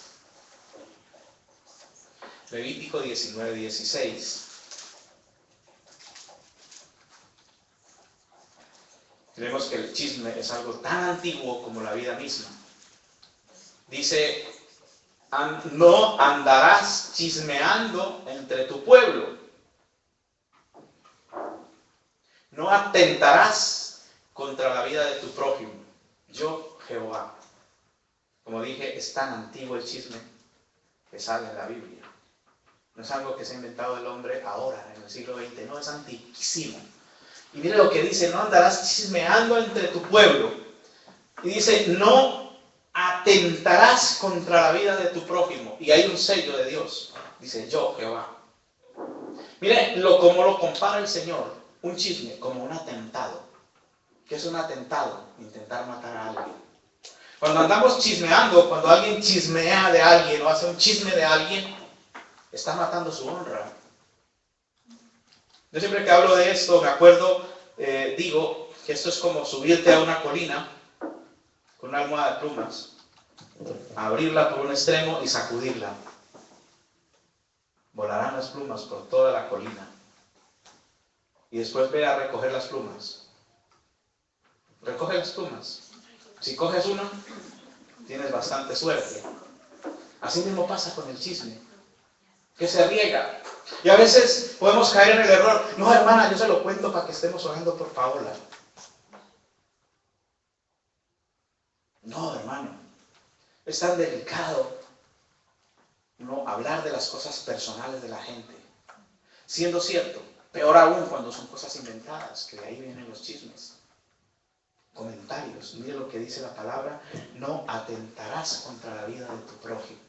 Speaker 6: Levítico 19, 16. Creemos que el chisme es algo tan antiguo como la vida misma. Dice, no andarás chismeando entre tu pueblo. No atentarás contra la vida de tu prójimo. Yo, Jehová. Como dije, es tan antiguo el chisme que sale en la Biblia. No es algo que se ha inventado el hombre ahora, en el siglo XX. No, es antiquísimo. Y mire lo que dice, no andarás chismeando entre tu pueblo. Y dice, no atentarás contra la vida de tu prójimo. Y hay un sello de Dios. Dice, yo, Jehová. Mire cómo lo compara el Señor, un chisme, como un atentado. ¿Qué es un atentado? Intentar matar a alguien. Cuando andamos chismeando, cuando alguien chismea de alguien o hace un chisme de alguien, está matando su honra. Yo siempre que hablo de esto, me acuerdo, digo que esto es como subirte a una colina con una almohada de plumas, abrirla por un extremo y sacudirla. Volarán las plumas por toda la colina. Y después ve a recoger las plumas. Recoge las plumas. Si coges uno, tienes bastante suerte. Así mismo pasa con el chisme, que se riega. Y a veces podemos caer en el error. No, hermana, yo se lo cuento para que estemos orando por Paola. No, hermano. Es tan delicado no hablar de las cosas personales de la gente. Siendo cierto, peor aún cuando son cosas inventadas, que de ahí vienen los chismes. Comentarios. Mire lo que dice la palabra: no atentarás contra la vida de tu prójimo.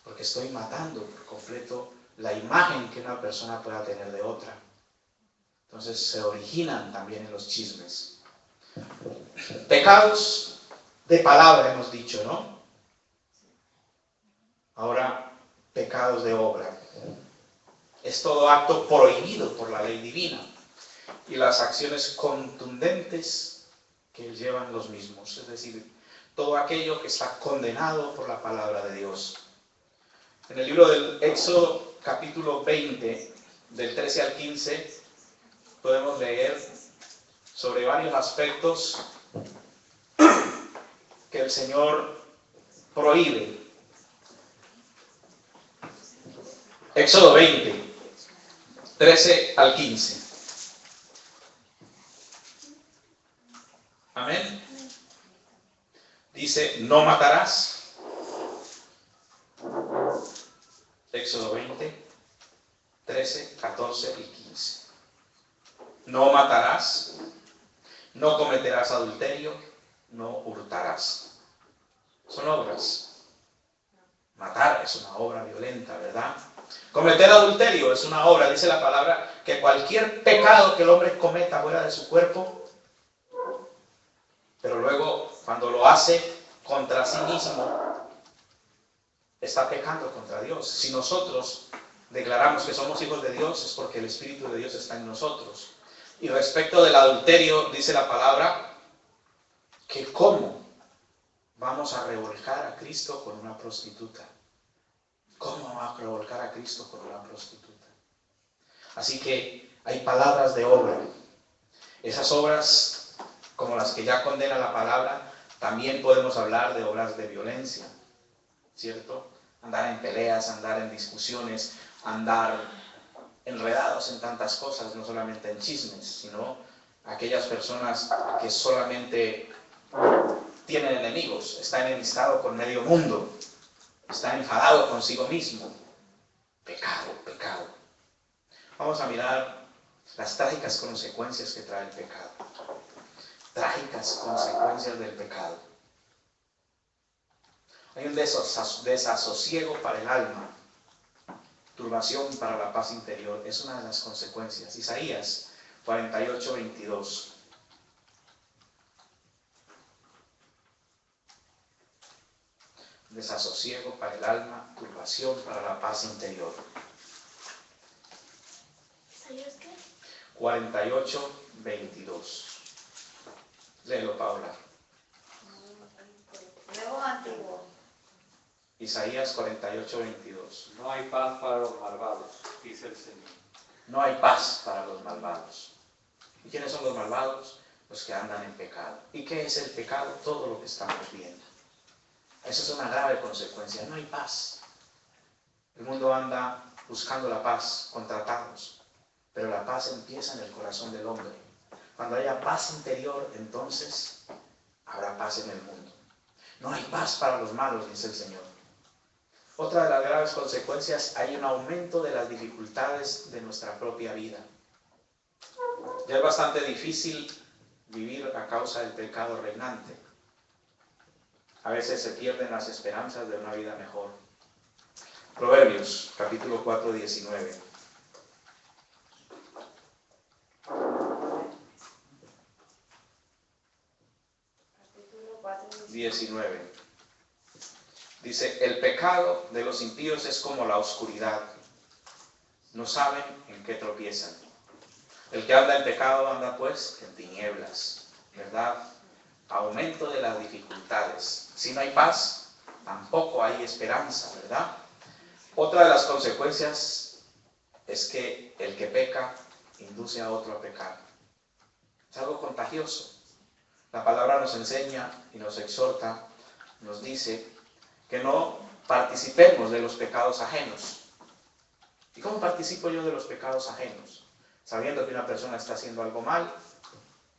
Speaker 6: Porque estoy matando por completo la imagen que una persona pueda tener de otra. Entonces se originan también en los chismes. Pecados de palabra hemos dicho, ¿no? Ahora, pecados de obra. Es todo acto prohibido por la ley divina y las acciones contundentes que llevan los mismos. Es decir, todo aquello que está condenado por la palabra de Dios. En el libro del Éxodo, capítulo 20, del 13 al 15, podemos leer sobre varios aspectos que el Señor prohíbe. Éxodo 20, 13 al 15. Amén. Dice: no matarás. Éxodo 20, 13, 14 y 15. No matarás, no cometerás adulterio, no hurtarás. Son obras. Matar es una obra violenta, ¿verdad? Cometer adulterio es una obra, dice la palabra, que cualquier pecado que el hombre cometa fuera de su cuerpo, pero luego cuando lo hace contra sí mismo, está pecando contra Dios. Si nosotros declaramos que somos hijos de Dios, es porque el Espíritu de Dios está en nosotros. Y respecto del adulterio, dice la palabra, que ¿cómo vamos a revolcar a Cristo con una prostituta? ¿Cómo vamos a revolcar a Cristo con una prostituta? Así que hay palabras de obra. Esas obras, como las que ya condena la palabra, también podemos hablar de obras de violencia, ¿cierto? Andar en peleas, andar en discusiones, andar enredados en tantas cosas, no solamente en chismes, sino aquellas personas que solamente tienen enemigos, está enemistado con medio mundo, está enfadado consigo mismo. Pecado, pecado. Vamos a mirar las trágicas consecuencias que trae el pecado. Trágicas consecuencias del pecado. Hay un desasosiego para el alma, turbación para la paz interior. Es una de las consecuencias. Isaías 48, 22. Desasosiego para el alma, turbación para la paz interior.
Speaker 1: ¿Isaías qué?
Speaker 6: 48, 22. Léelo, Paula.
Speaker 3: Nuevo antiguo.
Speaker 6: Isaías 48, 22.
Speaker 7: No hay paz para los malvados, dice el Señor.
Speaker 6: No hay paz para los malvados. ¿Y quiénes son los malvados? Los que andan en pecado. ¿Y qué es el pecado? Todo lo que estamos viendo. Eso es una grave consecuencia. No hay paz. El mundo anda buscando la paz con tratados, pero la paz empieza en el corazón del hombre. Cuando haya paz interior, entonces habrá paz en el mundo. No hay paz para los malos, dice el Señor. Otra de las graves consecuencias, hay un aumento de las dificultades de nuestra propia vida. Ya es bastante difícil vivir a causa del pecado reinante. A veces se pierden las esperanzas de una vida mejor. Proverbios, capítulo 4, 19.
Speaker 3: Capítulo 4,
Speaker 6: 19. Dice: el pecado de los impíos es como la oscuridad. No saben en qué tropiezan. El que anda en pecado anda pues en tinieblas, ¿verdad? Aumento de las dificultades. Si no hay paz, tampoco hay esperanza, ¿verdad? Otra de las consecuencias es que el que peca induce a otro a pecar. Es algo contagioso. La palabra nos enseña y nos exhorta, nos dice que no participemos de los pecados ajenos. ¿Y cómo participo yo de los pecados ajenos? Sabiendo que una persona está haciendo algo mal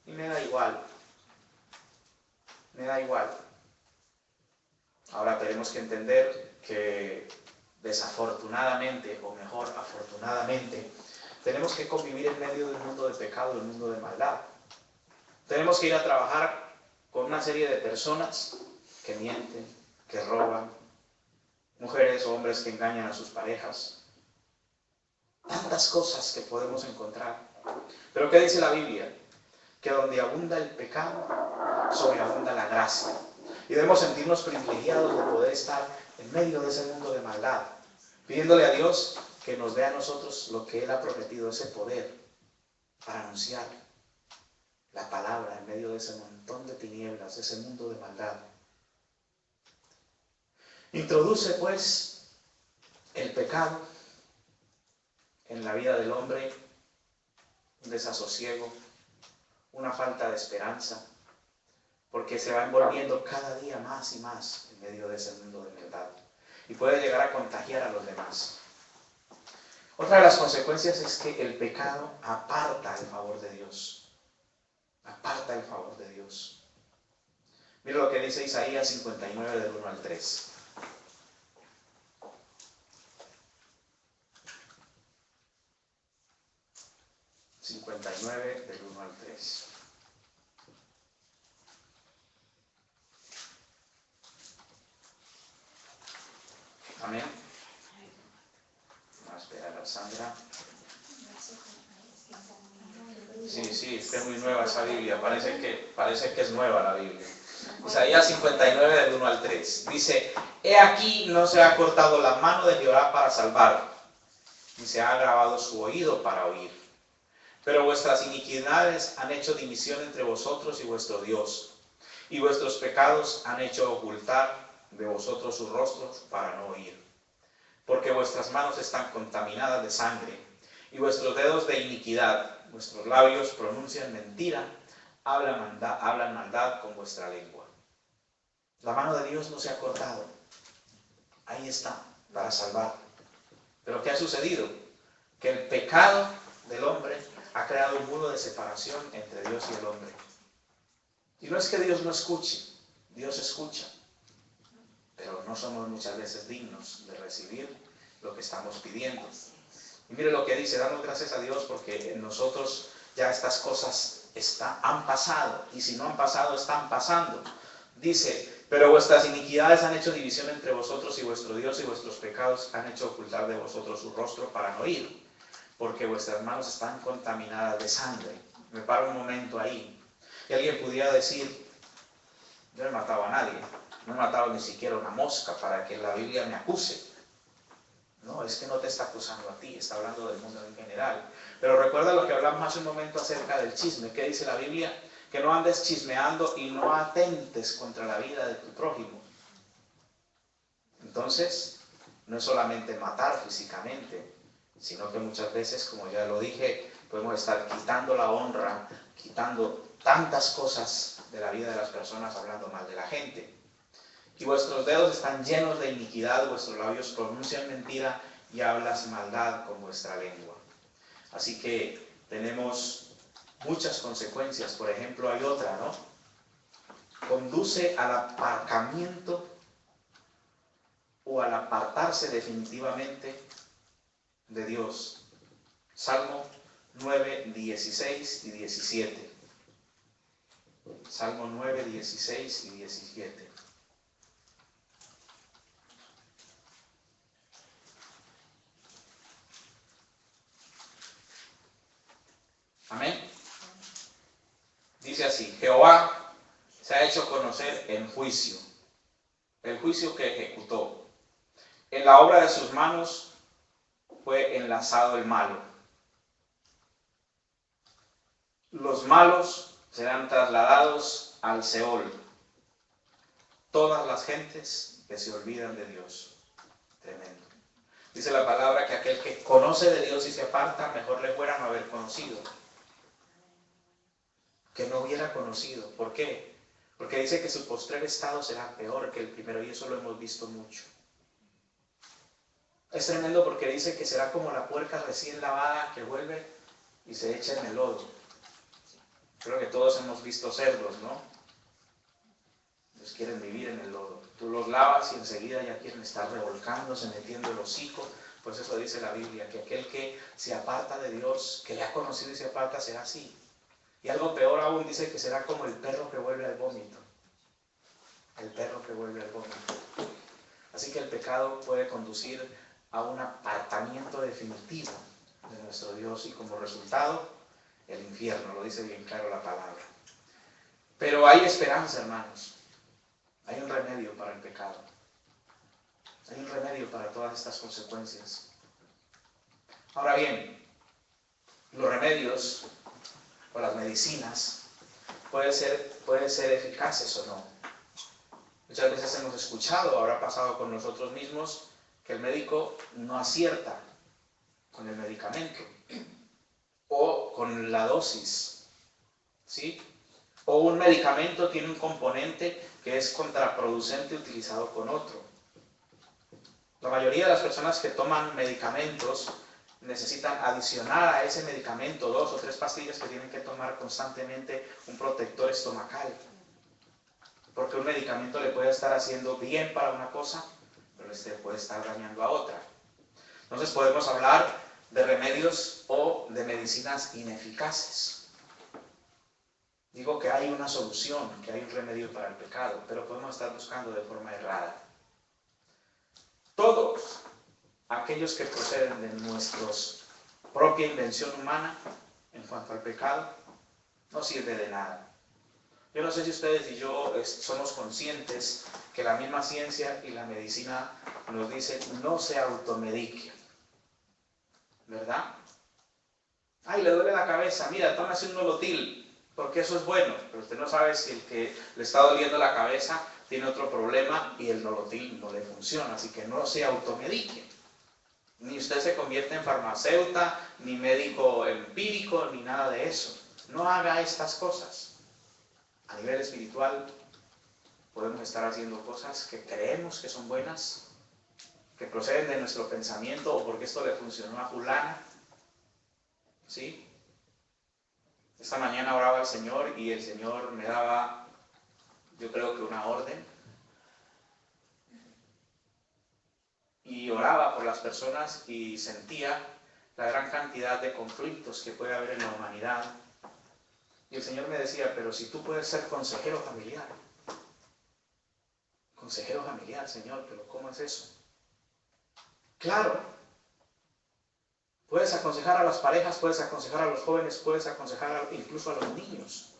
Speaker 6: y me da igual. Me da igual. Ahora tenemos que entender que desafortunadamente, o mejor, afortunadamente, tenemos que convivir en medio del mundo de pecado, del mundo de maldad. Tenemos que ir a trabajar con una serie de personas que mienten, que roban, mujeres o hombres que engañan a sus parejas. Tantas cosas que podemos encontrar. Pero ¿qué dice la Biblia? Que donde abunda el pecado, sobreabunda la gracia. Y debemos sentirnos privilegiados de poder estar en medio de ese mundo de maldad, pidiéndole a Dios que nos dé a nosotros lo que Él ha prometido, ese poder para anunciar la palabra en medio de ese montón de tinieblas, de ese mundo de maldad. Introduce pues el pecado en la vida del hombre un desasosiego, una falta de esperanza, porque se va envolviendo cada día más y más en medio de ese mundo de maldad y puede llegar a contagiar a los demás. Otra de las consecuencias es que el pecado aparta el favor de Dios. Aparta el favor de Dios. Mira lo que dice Isaías 59 del 1 al 3. Del 1 al 3. Amén. Vamos a esperar a Sandra. Sí, está muy nueva esa Biblia. Parece que es nueva la Biblia. Isaías 59 del 1 al 3. Dice: He aquí no se ha cortado la mano de Jehová para salvar, ni se ha agravado su oído para oír. Pero vuestras iniquidades han hecho división entre vosotros y vuestro Dios, y vuestros pecados han hecho ocultar de vosotros sus rostros para no oír. Porque vuestras manos están contaminadas de sangre, y vuestros dedos de iniquidad, vuestros labios pronuncian mentira, hablan maldad con vuestra lengua. La mano de Dios no se ha cortado. Ahí está, para salvar. Pero ¿qué ha sucedido? Que el pecado del hombre ha creado un muro de separación entre Dios y el hombre. Y no es que Dios no escuche, Dios escucha. Pero no somos muchas veces dignos de recibir lo que estamos pidiendo. Y mire lo que dice: damos gracias a Dios porque en nosotros ya estas cosas han pasado, y si no han pasado, están pasando. Dice: pero vuestras iniquidades han hecho división entre vosotros y vuestro Dios, y vuestros pecados han hecho ocultar de vosotros su rostro para no oír, porque vuestras manos están contaminadas de sangre. Me paro un momento ahí. Y alguien pudiera decir: yo no he matado a nadie, no he matado ni siquiera una mosca para que la Biblia me acuse. No, es que no te está acusando a ti, está hablando del mundo en general. Pero recuerda lo que hablamos hace un momento acerca del chisme. ¿Qué dice la Biblia? Que no andes chismeando y no atentes contra la vida de tu prójimo. Entonces, no es solamente matar físicamente, sino que muchas veces, como ya lo dije, podemos estar quitando la honra, quitando tantas cosas de la vida de las personas, hablando mal de la gente. Y vuestros dedos están llenos de iniquidad, vuestros labios pronuncian mentira y hablas maldad con vuestra lengua. Así que tenemos muchas consecuencias. Por ejemplo, hay otra, ¿no? Conduce al aparcamiento o al apartarse definitivamente de Dios. Salmo 9, 16 y 17. Salmo 9, 16 y 17. Amén. Dice así: Jehová se ha hecho conocer en juicio, el juicio que ejecutó. En la obra de sus manos fue enlazado el malo. Los malos serán trasladados al Seol. Todas las gentes que se olvidan de Dios. Tremendo. Dice la palabra que aquel que conoce de Dios y se aparta, mejor le fuera no haber conocido. que no hubiera conocido. ¿Por qué? Porque dice que su postrer estado será peor que el primero, y eso lo hemos visto mucho. Es tremendo porque dice que será como la puerca recién lavada que vuelve y se echa en el lodo. Creo que todos hemos visto cerdos, ¿no? Ellos quieren vivir en el lodo. Tú los lavas y enseguida ya quieren estar revolcándose, metiendo el hocico. Pues eso dice la Biblia, que aquel que se aparta de Dios, que le ha conocido y se aparta, será así. Y algo peor aún, dice que será como el perro que vuelve al vómito. El perro que vuelve al vómito. Así que el pecado puede conducir a un apartamiento definitivo de nuestro Dios y como resultado, el infierno. Lo dice bien claro la palabra. Pero hay esperanza, hermanos. Hay un remedio para el pecado. Hay un remedio para todas estas consecuencias. Ahora bien, los remedios o las medicinas pueden ser eficaces o no. Muchas veces hemos escuchado, habrá pasado con nosotros mismos, que el médico no acierta con el medicamento o con la dosis, ¿sí? O un medicamento tiene un componente que es contraproducente utilizado con otro. La mayoría de las personas que toman medicamentos necesitan adicionar a ese medicamento 2 o 3 pastillas que tienen que tomar constantemente un protector estomacal. Porque un medicamento le puede estar haciendo bien para una cosa, pero puede estar dañando a otra. Entonces podemos hablar de remedios o de medicinas ineficaces. Digo que hay una solución, que hay un remedio para el pecado, pero podemos estar buscando de forma errada. Todos aquellos que proceden de nuestra propia invención humana en cuanto al pecado no sirve de nada. Yo no sé si ustedes y yo somos conscientes que la misma ciencia y la medicina nos dicen no se automediquen, ¿verdad? Ay, le duele la cabeza, mira, tómase un Nolotil, porque eso es bueno, pero usted no sabe si el que le está doliendo la cabeza tiene otro problema y el Nolotil no le funciona, así que no se automedique. Ni usted se convierte en farmacéuta, ni médico empírico, ni nada de eso. No haga estas cosas. A nivel espiritual podemos estar haciendo cosas que creemos que son buenas, que proceden de nuestro pensamiento o porque esto le funcionó a fulana. ¿Sí? Esta mañana oraba al Señor y el Señor me daba, yo creo que una orden. Y oraba por las personas y sentía la gran cantidad de conflictos que puede haber en la humanidad. Y el Señor me decía, pero si tú puedes ser consejero familiar. Consejero familiar, Señor, pero ¿cómo es eso? Claro. Puedes aconsejar a las parejas, puedes aconsejar a los jóvenes, puedes aconsejar incluso a los niños.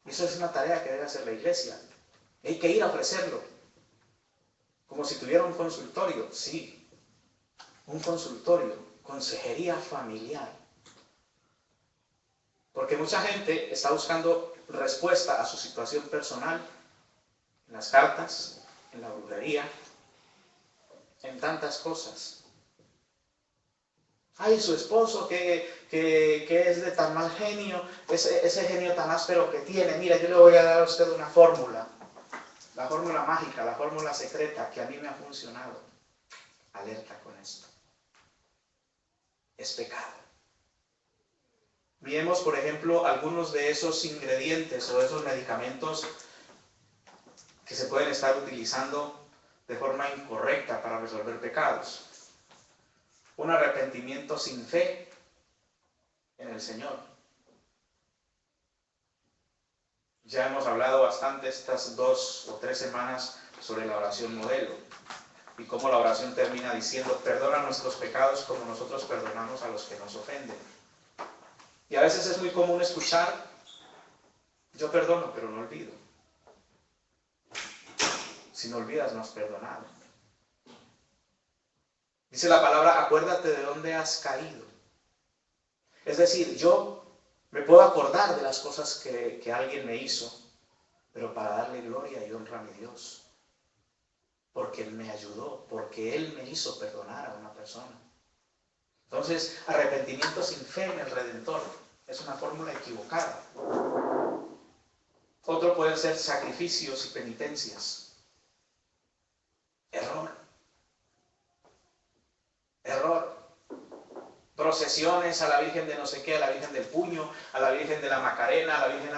Speaker 6: Y eso es una tarea que debe hacer la iglesia. Hay que ir a ofrecerlo. Como si tuviera un consultorio. Sí, un consultorio, consejería familiar. Porque mucha gente está buscando respuesta a su situación personal en las cartas, en la brujería, en tantas cosas. Ay, su esposo que es de tan mal genio, ese genio tan áspero que tiene. Mira, yo le voy a dar a usted una fórmula, la fórmula mágica, la fórmula secreta que a mí me ha funcionado. Alerta con esto. Es pecado. Miremos, por ejemplo, algunos de esos ingredientes o esos medicamentos que se pueden estar utilizando de forma incorrecta para resolver pecados. Un arrepentimiento sin fe en el Señor. Ya hemos hablado bastante estas 2 o 3 semanas sobre la oración modelo y cómo la oración termina diciendo, perdona nuestros pecados como nosotros perdonamos a los que nos ofenden. Y a veces es muy común escuchar, yo perdono pero no olvido. Si no olvidas no has perdonado. Dice la palabra, acuérdate de dónde has caído. Es decir, yo me puedo acordar de las cosas que alguien me hizo, pero para darle gloria y honra a mi Dios. Porque Él me ayudó, porque Él me hizo perdonar a una persona. Entonces, arrepentimiento sin fe en el Redentor. Es una fórmula equivocada. Otro pueden ser sacrificios y penitencias. Error. Error. Procesiones a la Virgen de no sé qué, a la Virgen del Puño, a la Virgen de la Macarena, a la Virgen...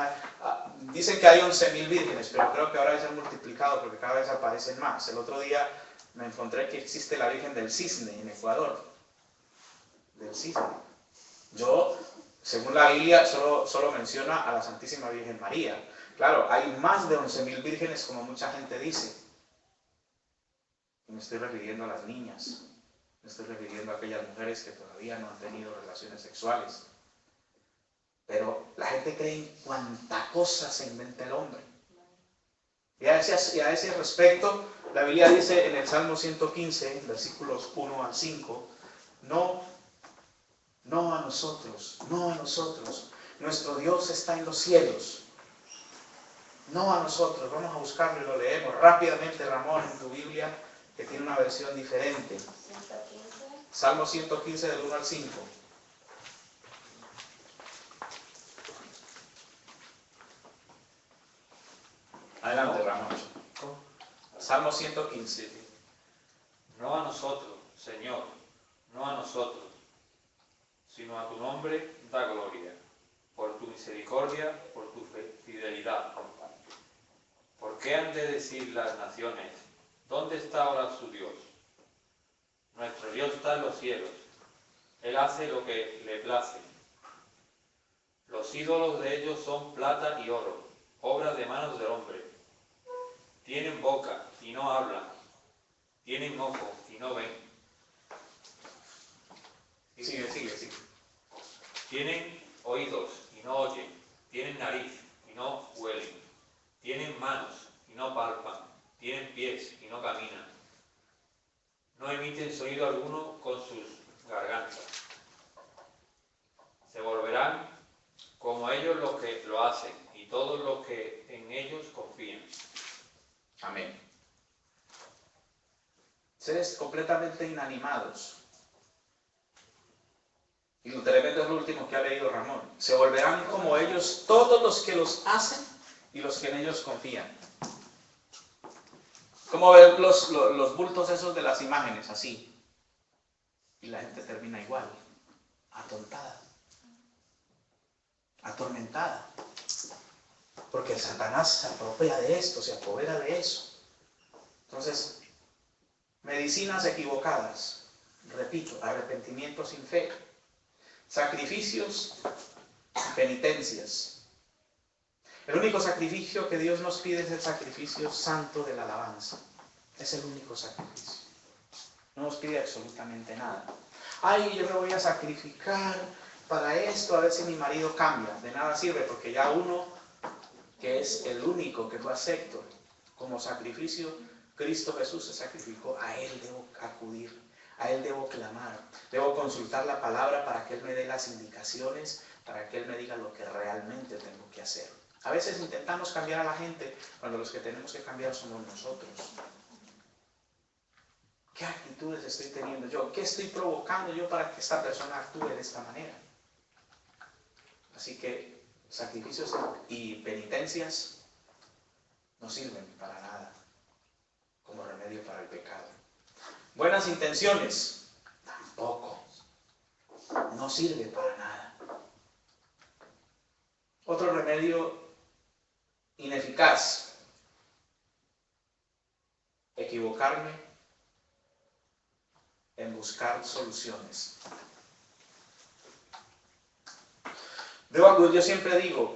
Speaker 6: Dicen que hay 11.000 vírgenes, pero creo que ahora se han multiplicado porque cada vez aparecen más. El otro día me encontré que existe la Virgen del Cisne en Ecuador. Del Cisne. Yo, según la Biblia, solo menciona a la Santísima Virgen María. Claro, hay más de 11.000 vírgenes, como mucha gente dice. Y me estoy refiriendo a las niñas. Me estoy refiriendo a aquellas mujeres que todavía no han tenido relaciones sexuales. Pero la gente cree en cuánta cosa se inventa el hombre. Y a ese respecto, la Biblia dice en el Salmo 115, versículos 1 al 5, no a nosotros, nuestro Dios está en los cielos. No a nosotros, vamos a buscarlo y lo leemos rápidamente, Ramón, en tu Biblia, que tiene una versión diferente.
Speaker 3: 115.
Speaker 6: Salmo 115 del 1 al 5. Adelante, Ramón. Salmo 115.
Speaker 7: No a nosotros, Señor, no a nosotros, sino a tu nombre da gloria, por tu misericordia, por tu fidelidad. ¿Por qué han de decir las naciones, ¿dónde está ahora su Dios? Nuestro Dios está en los cielos, Él hace lo que le place. Los ídolos de ellos son plata y oro, obras de manos del hombre. Tienen boca y no hablan, tienen ojos y no ven.
Speaker 6: Sigue.
Speaker 7: Tienen oídos y no oyen, tienen nariz y no huelen, tienen manos y no palpan, tienen pies y no caminan. No emiten sonido alguno con sus gargantas. Se volverán como ellos los que lo hacen y todos los que en ellos confían.
Speaker 6: Amén. Seres completamente inanimados. Y lo tremendo es lo último que ha leído Ramón. Se volverán como ellos todos los que los hacen y los que en ellos confían. Como ver los bultos esos de las imágenes, así. Y la gente termina igual, atontada, atormentada. Porque el Satanás se apropia de esto, se apodera de eso. Entonces, medicinas equivocadas. Repito, arrepentimiento sin fe. Sacrificios, penitencias. El único sacrificio que Dios nos pide es el sacrificio santo de la alabanza. Es el único sacrificio. No nos pide absolutamente nada. Ay, yo me voy a sacrificar para esto, a ver si mi marido cambia. De nada sirve porque ya uno, que es el único que lo acepto como sacrificio, Cristo Jesús se sacrificó. A Él debo acudir, a Él debo clamar, debo consultar la palabra para que Él me dé las indicaciones, para que Él me diga lo que realmente tengo que hacer. A veces intentamos cambiar a la gente cuando los que tenemos que cambiar somos nosotros. ¿Qué actitudes estoy teniendo yo? ¿Qué estoy provocando yo para que esta persona actúe de esta manera? Así que sacrificios y penitencias no sirven para nada como remedio para el pecado. Buenas intenciones tampoco. No sirve para nada. Otro remedio ineficaz. Equivocarme en buscar soluciones. Yo siempre digo,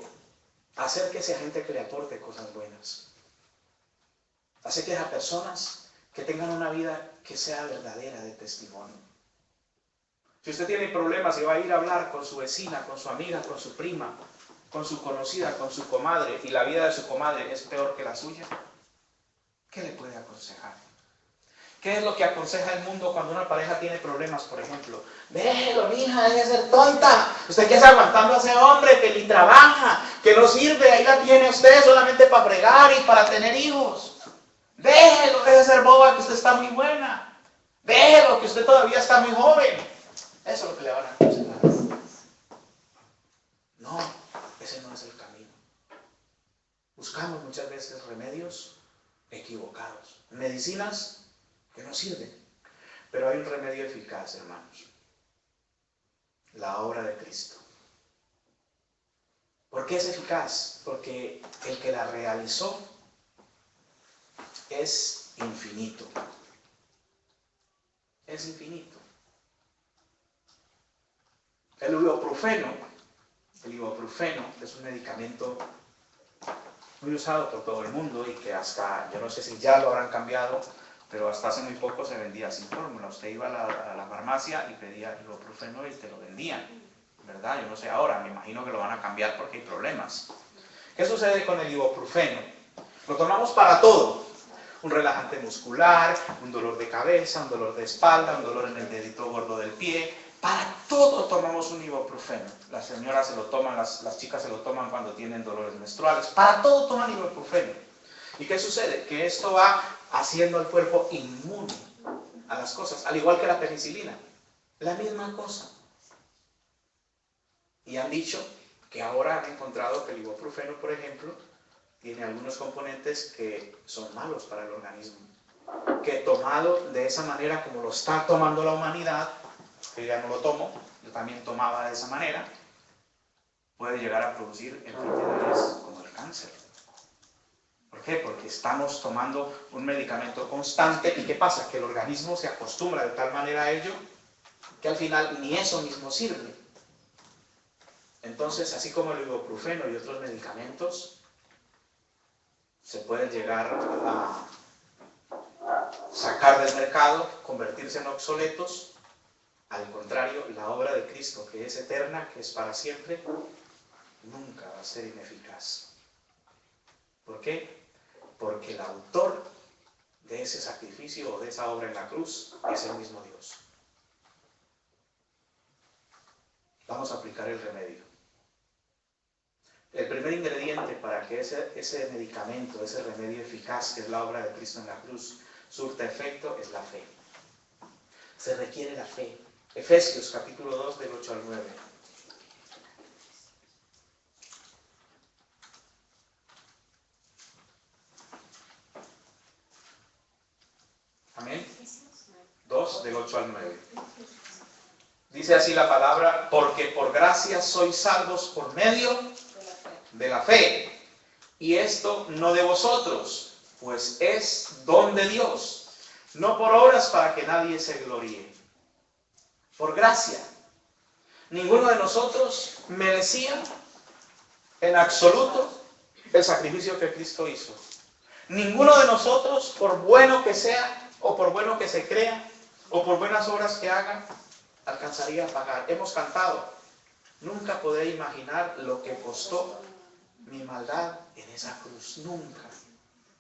Speaker 6: acérquese a gente que le aporte cosas buenas. Acérquese a personas que tengan una vida que sea verdadera de testimonio. Si usted tiene problemas y va a ir a hablar con su vecina, con su amiga, con su prima, con su conocida, con su comadre, y la vida de su comadre es peor que la suya, ¿qué le puede aconsejar? ¿Qué es lo que aconseja el mundo cuando una pareja tiene problemas, por ejemplo? Déjelo, mija, deje de ser tonta. Usted que está aguantando a ese hombre que ni trabaja, que no sirve, ahí la tiene usted solamente para fregar y para tener hijos. Déjelo, deje de ser boba, que usted está muy buena. Déjelo, que usted todavía está muy joven. Eso es lo que le van a aconsejar. No, ese no es el camino. Buscamos muchas veces remedios equivocados, medicinas que no sirven. Pero hay un remedio eficaz, hermanos. La obra de Cristo. ¿Por qué es eficaz? Porque el que la realizó es infinito. Es infinito. El ibuprofeno es un medicamento muy usado por todo el mundo y que hasta, yo no sé si ya lo habrán cambiado, pero hasta hace muy poco se vendía sin fórmula. Usted iba a la farmacia y pedía ibuprofeno y te lo vendían, ¿verdad? Yo no sé ahora, me imagino que lo van a cambiar porque hay problemas. ¿Qué sucede con el ibuprofeno? Lo tomamos para todo. Un relajante muscular, un dolor de cabeza, un dolor de espalda, un dolor en el dedito gordo del pie. Para todo tomamos un ibuprofeno. Las señoras se lo toman, las chicas se lo toman cuando tienen dolores menstruales. Para todo toman ibuprofeno. ¿Y qué sucede? Que esto va haciendo al cuerpo inmune a las cosas, al igual que la penicilina. La misma cosa. Y han dicho que ahora han encontrado que el ibuprofeno, por ejemplo, tiene algunos componentes que son malos para el organismo. Que tomado de esa manera como lo está tomando la humanidad, que ya no lo tomo, yo también tomaba de esa manera, puede llegar a producir enfermedades como el cáncer. ¿Por qué? Porque estamos tomando un medicamento constante y ¿qué pasa? Que el organismo se acostumbra de tal manera a ello que al final ni eso mismo sirve. Entonces, así como el ibuprofeno y otros medicamentos, se pueden llegar a sacar del mercado, convertirse en obsoletos. Al contrario, la obra de Cristo, que es eterna, que es para siempre, nunca va a ser ineficaz. ¿Por qué? Porque el autor de ese sacrificio o de esa obra en la cruz es el mismo Dios. Vamos a aplicar el remedio. El primer ingrediente para que ese medicamento, ese remedio eficaz, que es la obra de Cristo en la cruz, surta efecto, es la fe. Se requiere la fe. Efesios capítulo 2 del 8 al 9. Amén. 2 del 8 al 9. Dice así la palabra: porque por gracia sois salvos por medio de la fe. Y esto no de vosotros, pues es don de Dios, no por obras para que nadie se gloríe. Por gracia. Ninguno de nosotros merecía en absoluto el sacrificio que Cristo hizo. Ninguno de nosotros, por bueno que sea, o por bueno que se crea, o por buenas obras que haga, alcanzaría a pagar. Hemos cantado: nunca podré imaginar lo que costó mi maldad en esa cruz.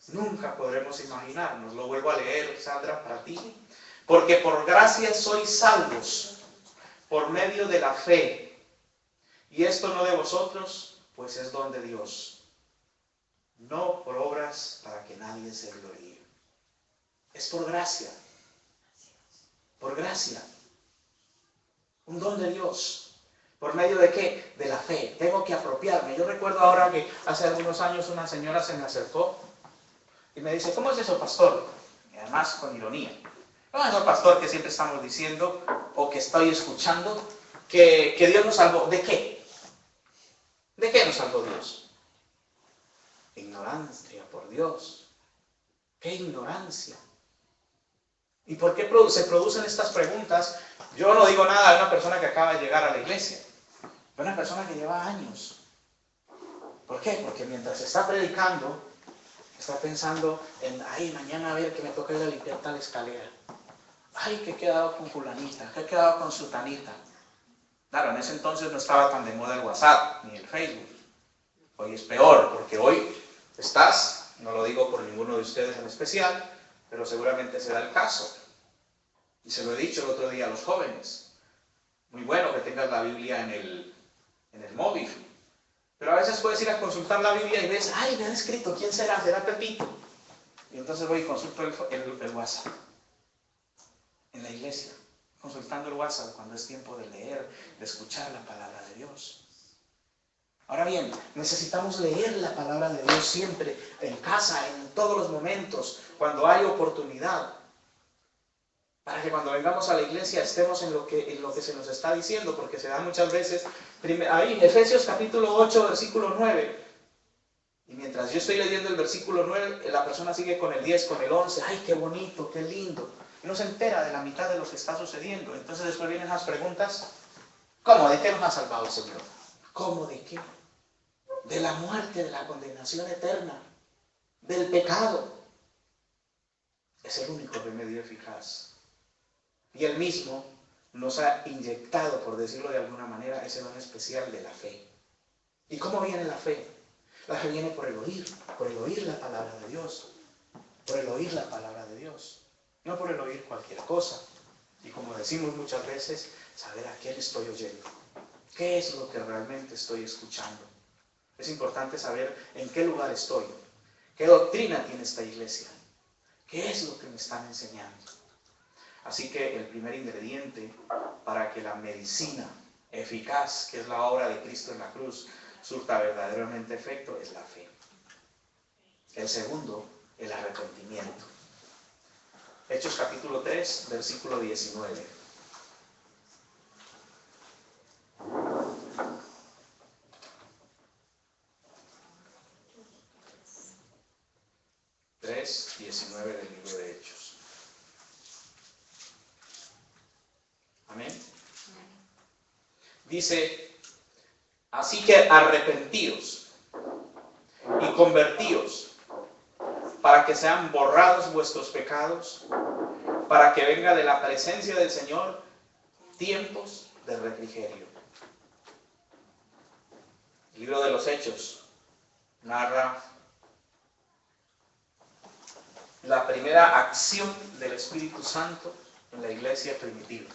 Speaker 6: Nunca podremos imaginarnos. Lo vuelvo a leer, Sandra, para ti. Porque por gracia sois salvos por medio de la fe. Y esto no de vosotros, pues es don de Dios. No por obras para que nadie se gloríe. Es por gracia. Por gracia. Un don de Dios. ¿Por medio de qué? De la fe. Tengo que apropiarme. Yo recuerdo ahora que hace algunos años una señora se me acercó y me dice: ¿cómo es eso, pastor? Y además con ironía. ¿Cómo es eso, pastor, que siempre estamos diciendo o que estoy escuchando que Dios nos salvó? ¿De qué? ¿De qué nos salvó Dios? Ignorancia, por Dios. ¡Qué ignorancia! ¿Y por qué se producen estas preguntas? Yo no digo nada de una persona que acaba de llegar a la iglesia. Es una persona que lleva años. ¿Por qué? Porque mientras está predicando, está pensando en: ay, mañana a ver que me toca ir a limpiar tal escalera. Ay, que he quedado con fulanita, que he quedado con sutanita. Claro, en ese entonces no estaba tan de moda el WhatsApp ni el Facebook. Hoy es peor, porque hoy estás, no lo digo por ninguno de ustedes en especial, pero seguramente se da el caso. Y se lo he dicho el otro día a los jóvenes. Muy bueno que tengas la Biblia en el móvil. Pero a veces puedes ir a consultar la Biblia y ves: ay, me han escrito, ¿quién será? ¿Será Pepito? Y entonces voy y consulto el WhatsApp. En la iglesia, consultando el WhatsApp cuando es tiempo de leer, de escuchar la palabra de Dios. Ahora bien, necesitamos leer la palabra de Dios siempre, en casa, en todos los momentos, cuando hay oportunidad, para que cuando vengamos a la iglesia estemos en lo que se nos está diciendo, porque se da muchas veces, ahí, Efesios capítulo 8, versículo 9, y mientras yo estoy leyendo el versículo 9, la persona sigue con el 10, con el 11, ¡ay, qué bonito, qué lindo! Y no se entera de la mitad de lo que está sucediendo. Entonces después vienen las preguntas, ¿cómo? ¿De qué nos ha salvado el Señor? ¿Cómo de qué? De la muerte, de la condenación eterna, del pecado. Es el único remedio eficaz. Y Él mismo nos ha inyectado, por decirlo de alguna manera, ese don especial de la fe. ¿Y cómo viene la fe? La fe viene por el oír la palabra de Dios, por el oír la palabra de Dios, no por el oír cualquier cosa. Y como decimos muchas veces, saber a quién estoy oyendo, qué es lo que realmente estoy escuchando. Es importante saber en qué lugar estoy, qué doctrina tiene esta iglesia, qué es lo que me están enseñando. Así que el primer ingrediente para que la medicina eficaz, que es la obra de Cristo en la cruz, surta verdaderamente efecto, es la fe. El segundo, el arrepentimiento. Hechos capítulo 3, versículo 19. Tres, 19 del libro de Hechos. Amén. Dice, así que arrepentíos y convertíos para que sean borrados vuestros pecados, para que venga de la presencia del Señor tiempos de refrigerio. El libro de los Hechos narra la primera acción del Espíritu Santo en la iglesia primitiva.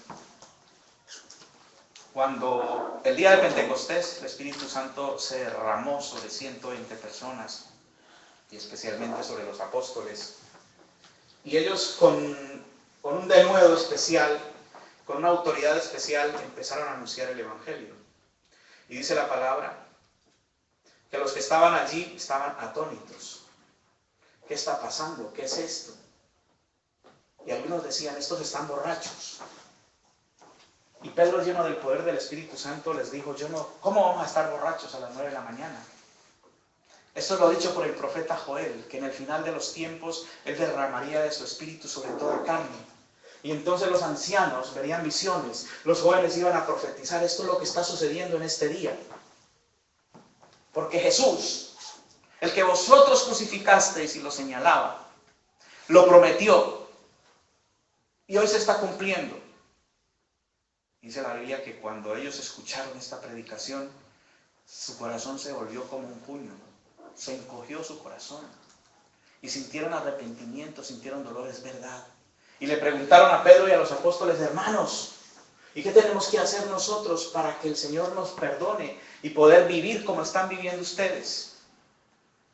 Speaker 6: Cuando el día de Pentecostés el Espíritu Santo se derramó sobre 120 personas y especialmente sobre los apóstoles, y ellos con un denuedo especial, con una autoridad especial, empezaron a anunciar el Evangelio. Y dice la palabra que los que estaban allí estaban atónitos. ¿Qué está pasando? ¿Qué es esto? Y algunos decían, estos están borrachos. Y Pedro, lleno del poder del Espíritu Santo, les dijo, ¿cómo vamos a estar borrachos a las 9 de la mañana? Esto es lo dicho por el profeta Joel, que en el final de los tiempos Él derramaría de su Espíritu sobre toda carne. Y entonces los ancianos verían visiones, los jóvenes iban a profetizar, esto es lo que está sucediendo en este día. Porque Jesús, el que vosotros crucificasteis y lo señalaba, lo prometió. Y hoy se está cumpliendo. Dice la Biblia que cuando ellos escucharon esta predicación, su corazón se volvió como un puño. Se encogió su corazón. Y sintieron arrepentimiento, sintieron dolor, es verdad. Y le preguntaron a Pedro y a los apóstoles, hermanos, ¿y qué tenemos que hacer nosotros para que el Señor nos perdone y poder vivir como están viviendo ustedes?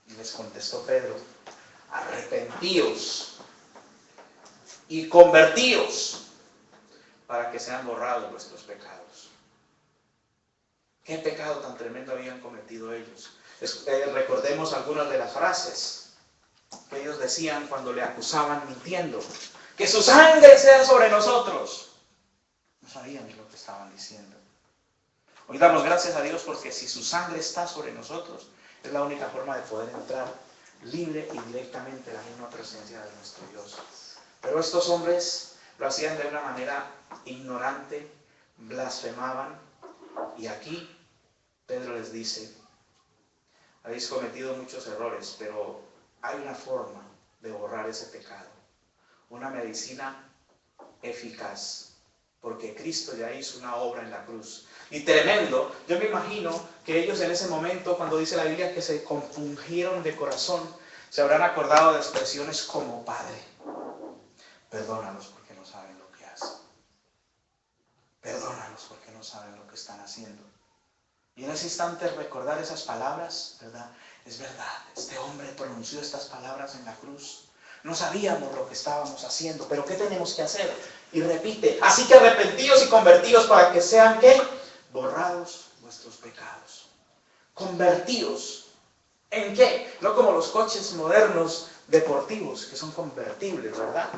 Speaker 6: Y les contestó Pedro, arrepentíos y convertíos para que sean borrados vuestros pecados. ¿Qué pecado tan tremendo habían cometido ellos? Recordemos algunas de las frases que ellos decían cuando le acusaban mintiendo. ¡Que su sangre sea sobre nosotros! No sabían ni lo que estaban diciendo. Hoy damos gracias a Dios porque si su sangre está sobre nosotros, es la única forma de poder entrar libre y directamente en la misma presencia de nuestro Dios. Pero estos hombres lo hacían de una manera ignorante, blasfemaban, y aquí Pedro les dice, habéis cometido muchos errores, pero hay una forma de borrar ese pecado, una medicina eficaz, porque Cristo ya hizo una obra en la cruz. Y tremendo, yo me imagino que ellos en ese momento, cuando dice la Biblia que se compungieron de corazón, se habrán acordado de expresiones como Padre, perdónalos porque no saben lo que hacen. Perdónalos porque no saben lo que están haciendo. Y en ese instante recordar esas palabras, ¿verdad? Es verdad, este hombre pronunció estas palabras en la cruz. No sabíamos lo que estábamos haciendo, pero ¿qué tenemos que hacer? Y repite, así que arrepentíos y convertíos para que sean, ¿qué? Borrados vuestros pecados. Convertidos. ¿En qué? No como los coches modernos deportivos que son convertibles, ¿verdad?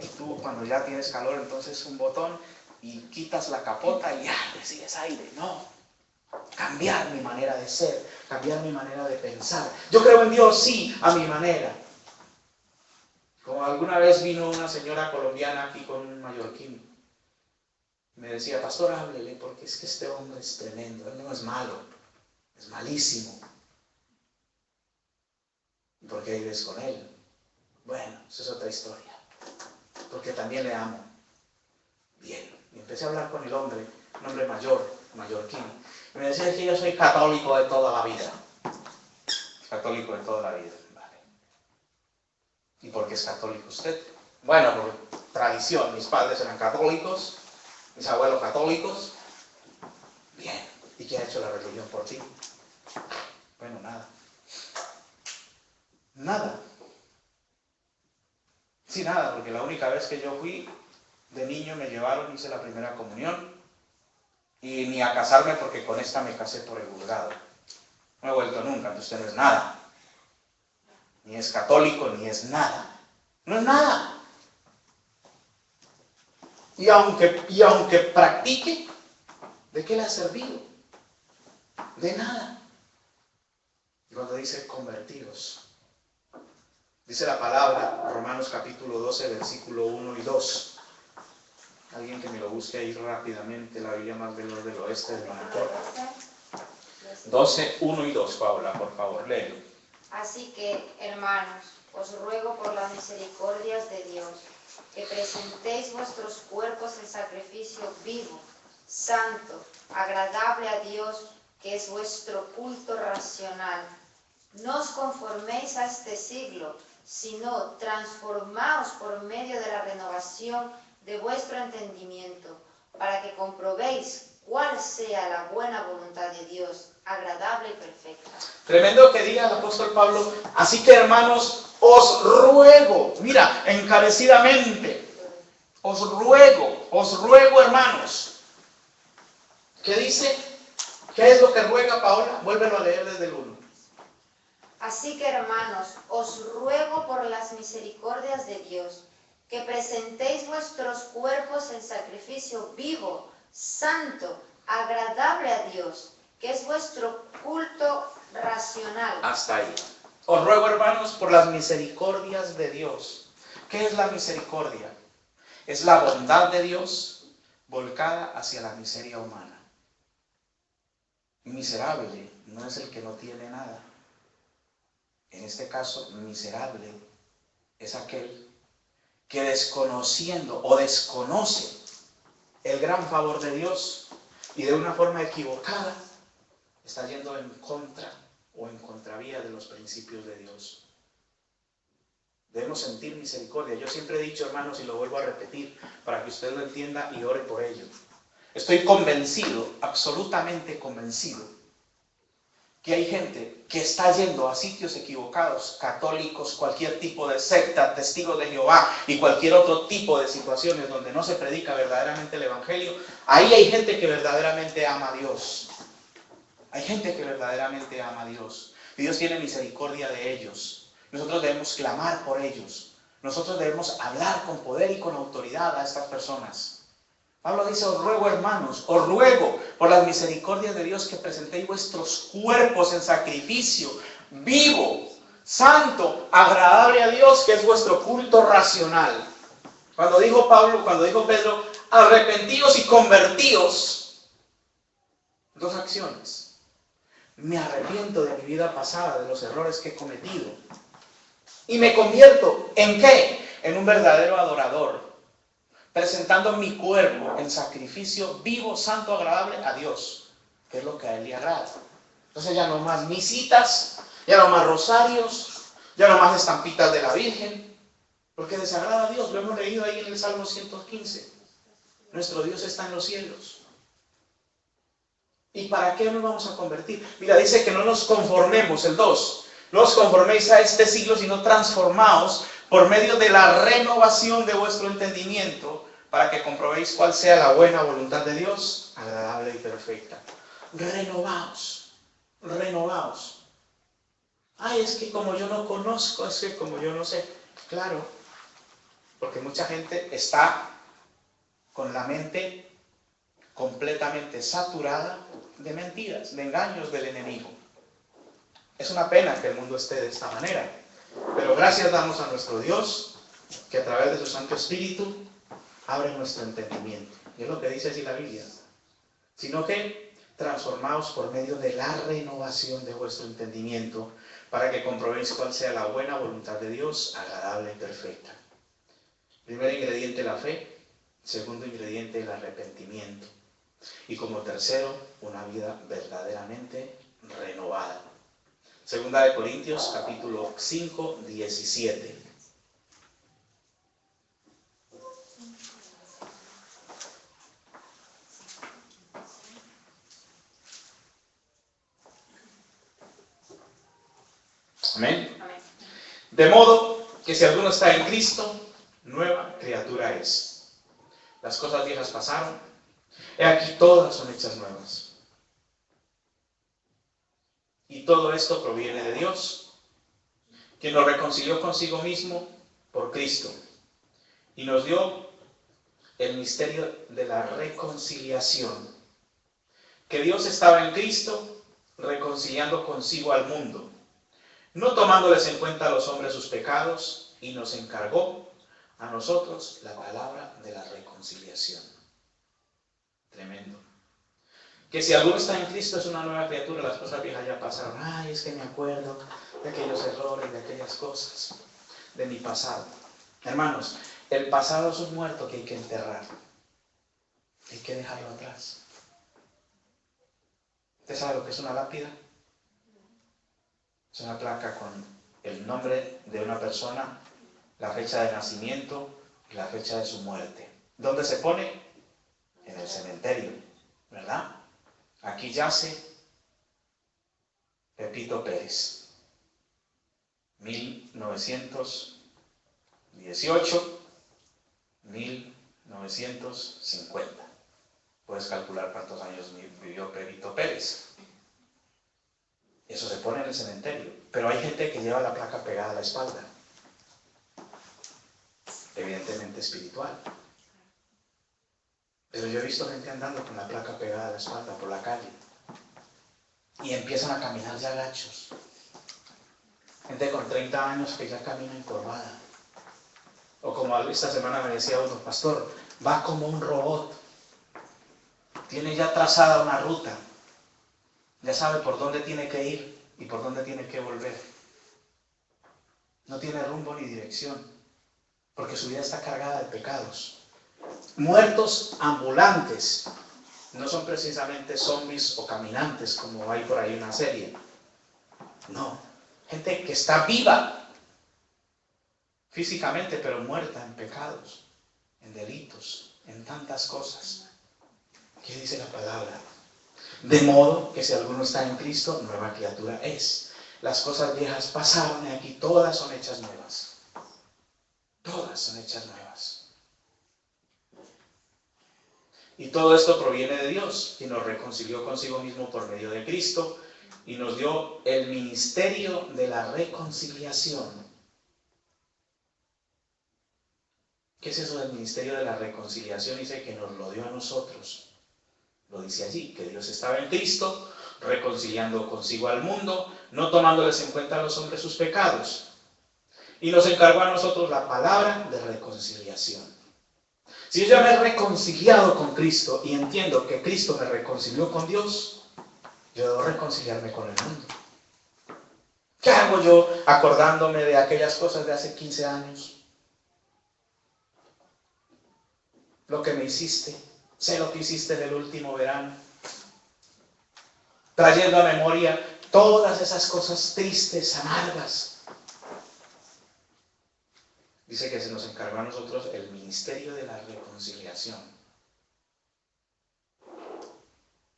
Speaker 6: Y tú cuando ya tienes calor, entonces un botón y quitas la capota y ya recibes aire. No. Cambiar mi manera de ser, cambiar mi manera de pensar. Yo creo en Dios, sí, a mi manera. Como alguna vez vino una señora colombiana aquí con un mallorquín. Me decía, pastor, háblele, porque es que este hombre es tremendo. Él no es malo, es malísimo. ¿Y por qué vives con él? Bueno, esa es otra historia. Porque también le amo. Bien. Y empecé a hablar con el hombre, un hombre mayor, mallorquín. Y me decía que yo soy católico de toda la vida. Católico de toda la vida. Vale. ¿Y por qué es católico usted? Bueno, por tradición. Mis padres eran católicos, mis abuelos católicos. Bien. ¿Y qué ha hecho la religión por ti? Bueno, nada. Nada. Sí, nada, porque la única vez que yo fui de niño me llevaron, hice la primera comunión y ni a casarme porque con esta me casé por el juzgado. No he vuelto nunca, entonces usted no es nada. Ni es católico, ni es nada. No es nada. Y aunque practique, ¿de qué le ha servido? De nada. Y cuando dice convertidos, dice la palabra, Romanos capítulo 12, versículo 1 y 2. Alguien que me lo busque ahí rápidamente, la Biblia más veloz del oeste, de lo mejor. 12, 1 y 2, Paula, por favor, léelo.
Speaker 3: Así que, hermanos, os ruego por las misericordias de Dios, que presentéis vuestros cuerpos en sacrificio vivo, santo, agradable a Dios, que es vuestro culto racional. No os conforméis a este siglo, sino transformaos por medio de la renovación de vuestro entendimiento, para que comprobéis cuál sea la buena voluntad de Dios, agradable y perfecta.
Speaker 6: Tremendo que diga el apóstol Pablo. Así que, hermanos, os ruego, mira, encarecidamente, os ruego, hermanos. ¿Qué dice? ¿Qué es lo que ruega Paola? Vuélvelo a leer desde el 1.
Speaker 3: Así que, hermanos, os ruego por las misericordias de Dios, que presentéis vuestros cuerpos en sacrificio vivo, santo, agradable a Dios, que es vuestro culto racional.
Speaker 6: Hasta ahí. Os ruego, hermanos, por las misericordias de Dios. ¿Qué es la misericordia? Es la bondad de Dios volcada hacia la miseria humana. Miserable no es el que no tiene nada. En este caso, miserable es aquel que desconociendo o desconoce el gran favor de Dios y de una forma equivocada está yendo en contra o en contravía de los principios de Dios. Debemos sentir misericordia. Yo siempre he dicho, hermanos, y lo vuelvo a repetir para que usted lo entienda y ore por ello. Estoy convencido, absolutamente convencido, que hay gente que está yendo a sitios equivocados, católicos, cualquier tipo de secta, testigos de Jehová y cualquier otro tipo de situaciones donde no se predica verdaderamente el Evangelio. Ahí hay gente que verdaderamente ama a Dios. Hay gente que verdaderamente ama a Dios. Y Dios tiene misericordia de ellos. Nosotros debemos clamar por ellos. Nosotros debemos hablar con poder y con autoridad a estas personas. Pablo dice, os ruego, hermanos, os ruego por las misericordias de Dios que presentéis vuestros cuerpos en sacrificio vivo, santo, agradable a Dios, que es vuestro culto racional. Cuando dijo Pedro, arrepentíos y convertíos, dos acciones. Me arrepiento de mi vida pasada, de los errores que he cometido. Y me convierto, ¿en qué? En un verdadero adorador. Presentando mi cuerpo en sacrificio vivo, santo, agradable a Dios, que es lo que a Él le agrada. Entonces ya no más misitas, ya no más rosarios, ya no más estampitas de la Virgen, porque desagrada a Dios. Lo hemos leído ahí en el Salmo 115. Nuestro Dios está en los cielos. ¿Y para qué nos vamos a convertir? Mira, dice que no nos conformemos, el 2. No os conforméis a este siglo, sino transformaos por medio de la renovación de vuestro entendimiento, para que comprobéis cuál sea la buena voluntad de Dios, agradable y perfecta. Renovaos. renovaos. Ay, es que como yo no conozco, es que como yo no sé. Claro, porque mucha gente está con la mente completamente saturada de mentiras, de engaños del enemigo. Es una pena que el mundo esté de esta manera, pero gracias damos a nuestro Dios que a través de su Santo Espíritu abre nuestro entendimiento. Y es lo que dice así la Biblia. Sino que transformaos por medio de la renovación de vuestro entendimiento, para que comprobéis cuál sea la buena voluntad de Dios, agradable y perfecta. Primer ingrediente, la fe. Segundo ingrediente, el arrepentimiento. Y como tercero, una vida verdaderamente renovada. Segunda de Corintios, capítulo 5, 17. Amén. De modo que si alguno está en Cristo, nueva criatura es. Las cosas viejas pasaron, he aquí todas son hechas nuevas. Y todo esto proviene de Dios, quien nos reconcilió consigo mismo por Cristo y nos dio el misterio de la reconciliación. Que Dios estaba en Cristo reconciliando consigo al mundo, no tomándoles en cuenta a los hombres sus pecados, y nos encargó a nosotros la palabra de la reconciliación. Tremendo. Que si alguno está en Cristo es una nueva criatura, las cosas viejas ya pasaron. Ay, es que me acuerdo de aquellos errores, de aquellas cosas, de mi pasado. Hermanos, el pasado es un muerto que hay que enterrar. Hay que dejarlo atrás. ¿Usted sabe lo que es una lápida? Es una placa con el nombre de una persona, la fecha de nacimiento y la fecha de su muerte. ¿Dónde se pone? En el cementerio, ¿verdad? Aquí yace Pepito Pérez, 1918, 1950. Puedes calcular cuántos años vivió Pepito Pérez. Eso se pone en el cementerio. Pero hay gente que lleva la placa pegada a la espalda. Evidentemente espiritual. Pero yo he visto gente andando con la placa pegada a la espalda por la calle. Y empiezan a caminar ya gachos. Gente con 30 años que ya camina encorvada. O como esta semana me decía uno, pastor, va como un robot. Tiene ya trazada una ruta. Ya sabe por dónde tiene que ir y por dónde tiene que volver. No tiene rumbo ni dirección, porque su vida está cargada de pecados. Muertos ambulantes, no son precisamente zombies o caminantes como hay por ahí una serie. No, gente que está viva físicamente, pero muerta en pecados, en delitos, en tantas cosas. ¿Qué dice la palabra? De modo que si alguno está en Cristo, nueva criatura es. Las cosas viejas pasaron y aquí todas son hechas nuevas. Todas son hechas nuevas. Y todo esto proviene de Dios, quien nos reconcilió consigo mismo por medio de Cristo y nos dio el ministerio de la reconciliación. ¿Qué es eso del ministerio de la reconciliación? Dice que nos lo dio a nosotros. Lo dice allí, que Dios estaba en Cristo, reconciliando consigo al mundo, no tomándoles en cuenta a los hombres sus pecados. Y nos encargó a nosotros la palabra de reconciliación. Si yo ya me he reconciliado con Cristo y entiendo que Cristo me reconcilió con Dios, yo debo reconciliarme con el mundo. ¿Qué hago yo acordándome de aquellas cosas de hace 15 años? Lo que me hiciste. Sé lo que hiciste en el último verano, trayendo a memoria todas esas cosas tristes, amargas. Dice que se nos encargó a nosotros el ministerio de la reconciliación.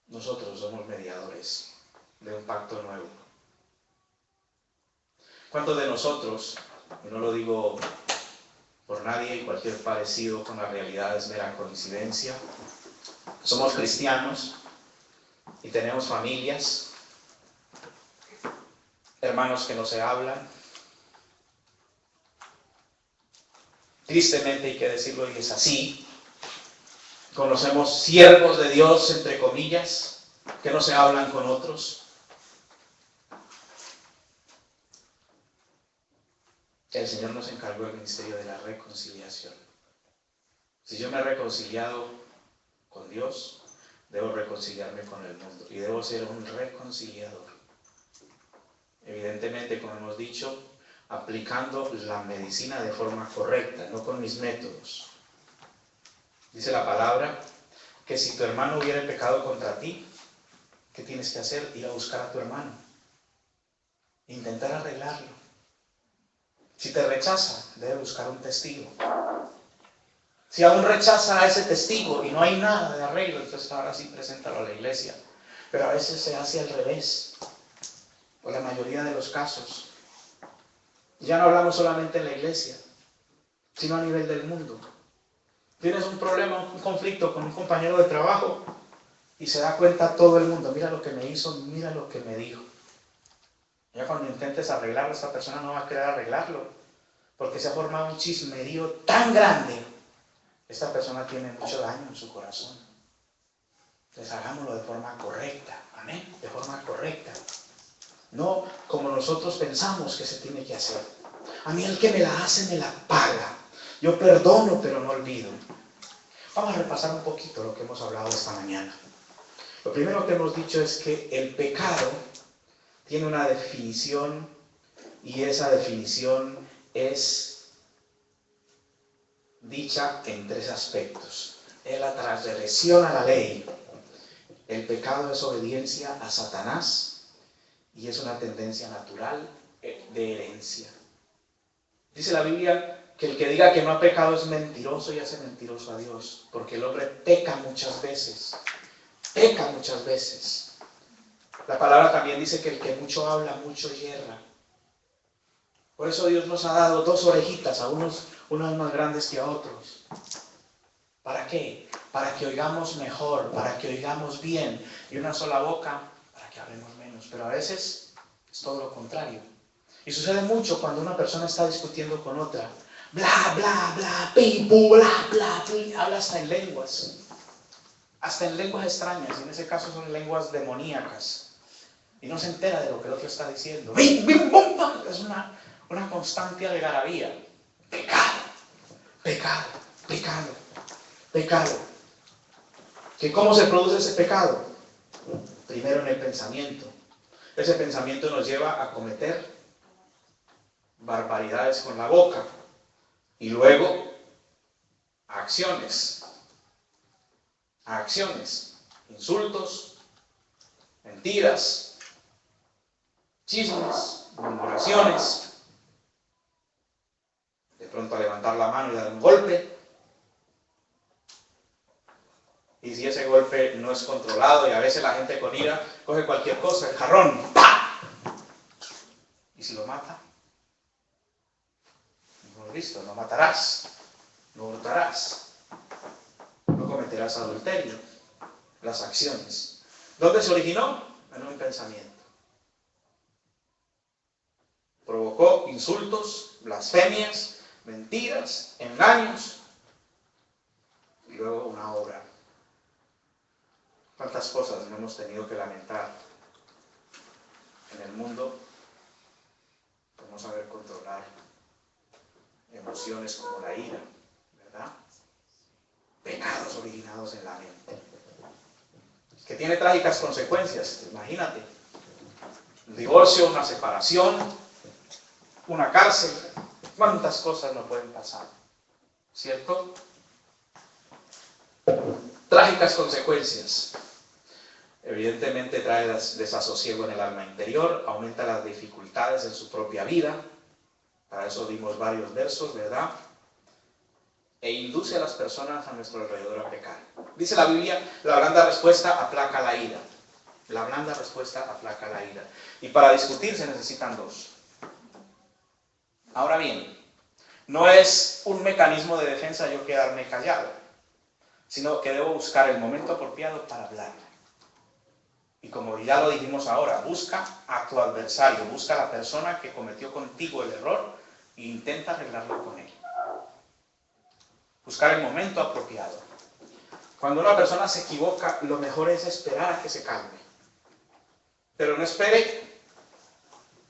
Speaker 6: Nosotros somos mediadores de un pacto nuevo. ¿Cuántos de nosotros, y no lo digo por nadie y cualquier parecido con la realidad es mera coincidencia, somos cristianos y tenemos familias hermanos que no se hablan. Tristemente hay que decirlo y es así. Conocemos siervos de Dios, entre comillas, que no se hablan con otros. El Señor nos encargó el ministerio de la reconciliación. Si yo me he reconciliado con Dios, debo reconciliarme con el mundo y debo ser un reconciliador. Evidentemente, como hemos dicho, aplicando la medicina de forma correcta, no con mis métodos. Dice la palabra que si tu hermano hubiera pecado contra ti, ¿qué tienes que hacer? Ir a buscar a tu hermano. Intentar arreglarlo. Si te rechaza, debe buscar un testigo. Si aún rechaza a ese testigo y no hay nada de arreglo, entonces ahora sí preséntalo a la iglesia. Pero a veces se hace al revés, por la mayoría de los casos. Ya no hablamos solamente en la iglesia, sino a nivel del mundo. Tienes un problema, un conflicto con un compañero de trabajo y se da cuenta todo el mundo, mira lo que me hizo, mira lo que me dijo. Ya cuando intentes arreglarlo, esta persona no va a querer arreglarlo, porque se ha formado un chismerío tan grande. Esta persona tiene mucho daño en su corazón. Entonces hagámoslo de forma correcta, amén, de forma correcta. No como nosotros pensamos que se tiene que hacer. A mí el que me la hace me la paga. Yo perdono pero no olvido. Vamos a repasar un poquito lo que hemos hablado esta mañana. Lo primero que hemos dicho es que el pecado tiene una definición y esa definición es dicha en tres aspectos. Es la transgresión a la ley. El pecado es obediencia a Satanás y es una tendencia natural de herencia. Dice la Biblia que el que diga que no ha pecado es mentiroso y hace mentiroso a Dios, porque el hombre peca muchas veces. Peca muchas veces. La palabra también dice que el que mucho habla, mucho yerra. Por eso Dios nos ha dado dos orejitas, a unos más grandes que a otros. ¿Para qué? Para que oigamos mejor, para que oigamos bien. Y una sola boca, para que hablemos menos. Pero a veces es todo lo contrario. Y sucede mucho cuando una persona está discutiendo con otra. Bla, bla, bla, pipu, bla, bla, bla. Habla hasta en lenguas. Hasta en lenguas extrañas. Y en ese caso son lenguas demoníacas. Y no se entera de lo que el otro está diciendo. ¡Bim, bim, bum, bum! Es una constante algarabía. Pecado, pecado, pecado, pecado. ¿Que cómo se produce ese pecado? Primero en el pensamiento. Ese pensamiento nos lleva a cometer barbaridades con la boca y luego a acciones, insultos, mentiras, chismes, murmuraciones, de pronto a levantar la mano y dar un golpe. Y si ese golpe no es controlado, y a veces la gente con ira coge cualquier cosa, el jarrón, ¡pah! Y si lo mata, no lo visto, no matarás, no hurtarás, no cometerás adulterio. Las acciones. ¿Dónde se originó? En un pensamiento. Provocó insultos, blasfemias, mentiras, engaños y luego una obra. ¿Cuántas cosas no hemos tenido que lamentar en el mundo por no saber controlar emociones como la ira, ¿verdad? Pecados originados en la mente, que tiene trágicas consecuencias, imagínate. Un divorcio, una separación, una cárcel, cuántas cosas no pueden pasar, ¿cierto? Trágicas consecuencias. Evidentemente trae desasosiego en el alma interior, aumenta las dificultades en su propia vida, para eso dimos varios versos, ¿verdad? E induce a las personas a nuestro alrededor a pecar. Dice la Biblia, la blanda respuesta aplaca la ira. La blanda respuesta aplaca la ira. Y para discutir se necesitan dos. Ahora bien, no es un mecanismo de defensa yo quedarme callado, sino que debo buscar el momento apropiado para hablar. Y como ya lo dijimos ahora, busca a tu adversario, busca a la persona que cometió contigo el error e intenta arreglarlo con él. Buscar el momento apropiado. Cuando una persona se equivoca, lo mejor es esperar a que se calme. Pero no espere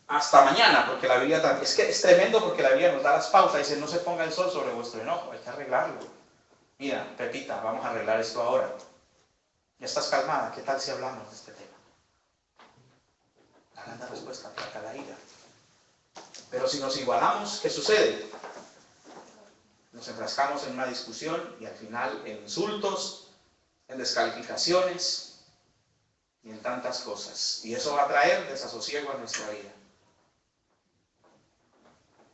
Speaker 6: hasta mañana, porque la Biblia también, es que es tremendo porque la Biblia nos da las pautas, dice, no se ponga el sol sobre vuestro enojo, hay que arreglarlo. Mira, Pepita, vamos a arreglar esto ahora. Ya estás calmada, ¿qué tal si hablamos de este tema? La gran respuesta aplaca la ira. Pero si nos igualamos, ¿qué sucede? Nos enfrascamos en una discusión y al final en insultos, en descalificaciones y en tantas cosas. Y eso va a traer desasosiego a nuestra vida.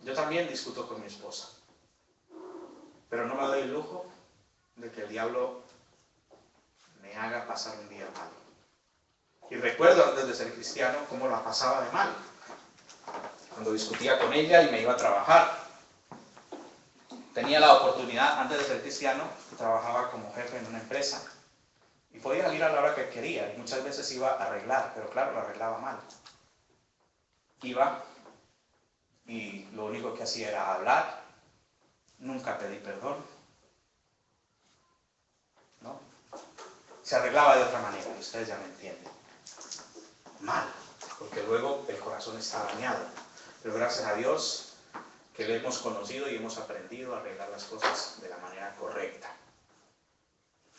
Speaker 6: Yo también discuto con mi esposa, pero no me doy el lujo de que el diablo me haga pasar un día mal. Y recuerdo antes de ser cristiano cómo la pasaba de mal. Cuando discutía con ella y me iba a trabajar. Tenía la oportunidad, antes de ser cristiano, trabajaba como jefe en una empresa. Y podía salir a la hora que quería. Y muchas veces iba a arreglar, pero claro, lo arreglaba mal. Iba y lo único que hacía era hablar. Nunca pedí perdón. ¿No? Se arreglaba de otra manera, y ustedes ya me entienden. Mal, porque luego el corazón está dañado. Pero gracias a Dios que le hemos conocido y hemos aprendido a arreglar las cosas de la manera correcta.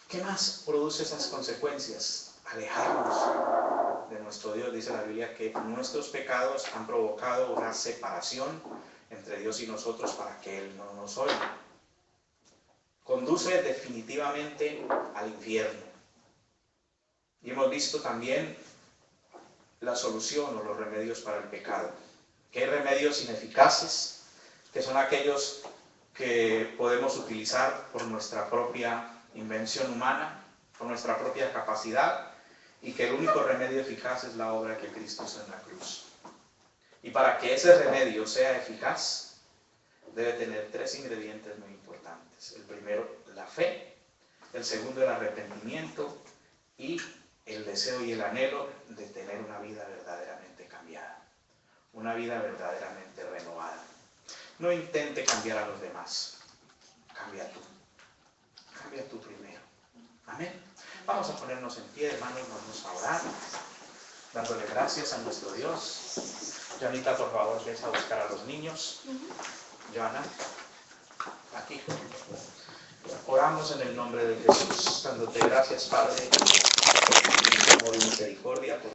Speaker 6: ¿Qué más produce esas consecuencias? Alejarnos de nuestro Dios. Dice la Biblia que nuestros pecados han provocado una separación entre Dios y nosotros para que Él no nos oiga. Conduce definitivamente al infierno. Y hemos visto también la solución o los remedios para el pecado. Que hay remedios ineficaces, que son aquellos que podemos utilizar por nuestra propia invención humana, por nuestra propia capacidad, y que el único remedio eficaz es la obra que Cristo hizo en la cruz. Y para que ese remedio sea eficaz, debe tener 3 ingredientes muy importantes. El primero, la fe. El segundo, el arrepentimiento. Y el deseo y el anhelo de tener una vida verdaderamente cambiada. Una vida verdaderamente renovada. No intente cambiar a los demás. Cambia tú. Cambia tú primero. Amén. Vamos a ponernos en pie, hermanos, vamos a orar, dándole gracias a nuestro Dios. Joanita, por favor, ves a buscar a los niños. Joana, aquí. Oramos en el nombre de Jesús, dándote gracias, Padre, por tu amor y misericordia.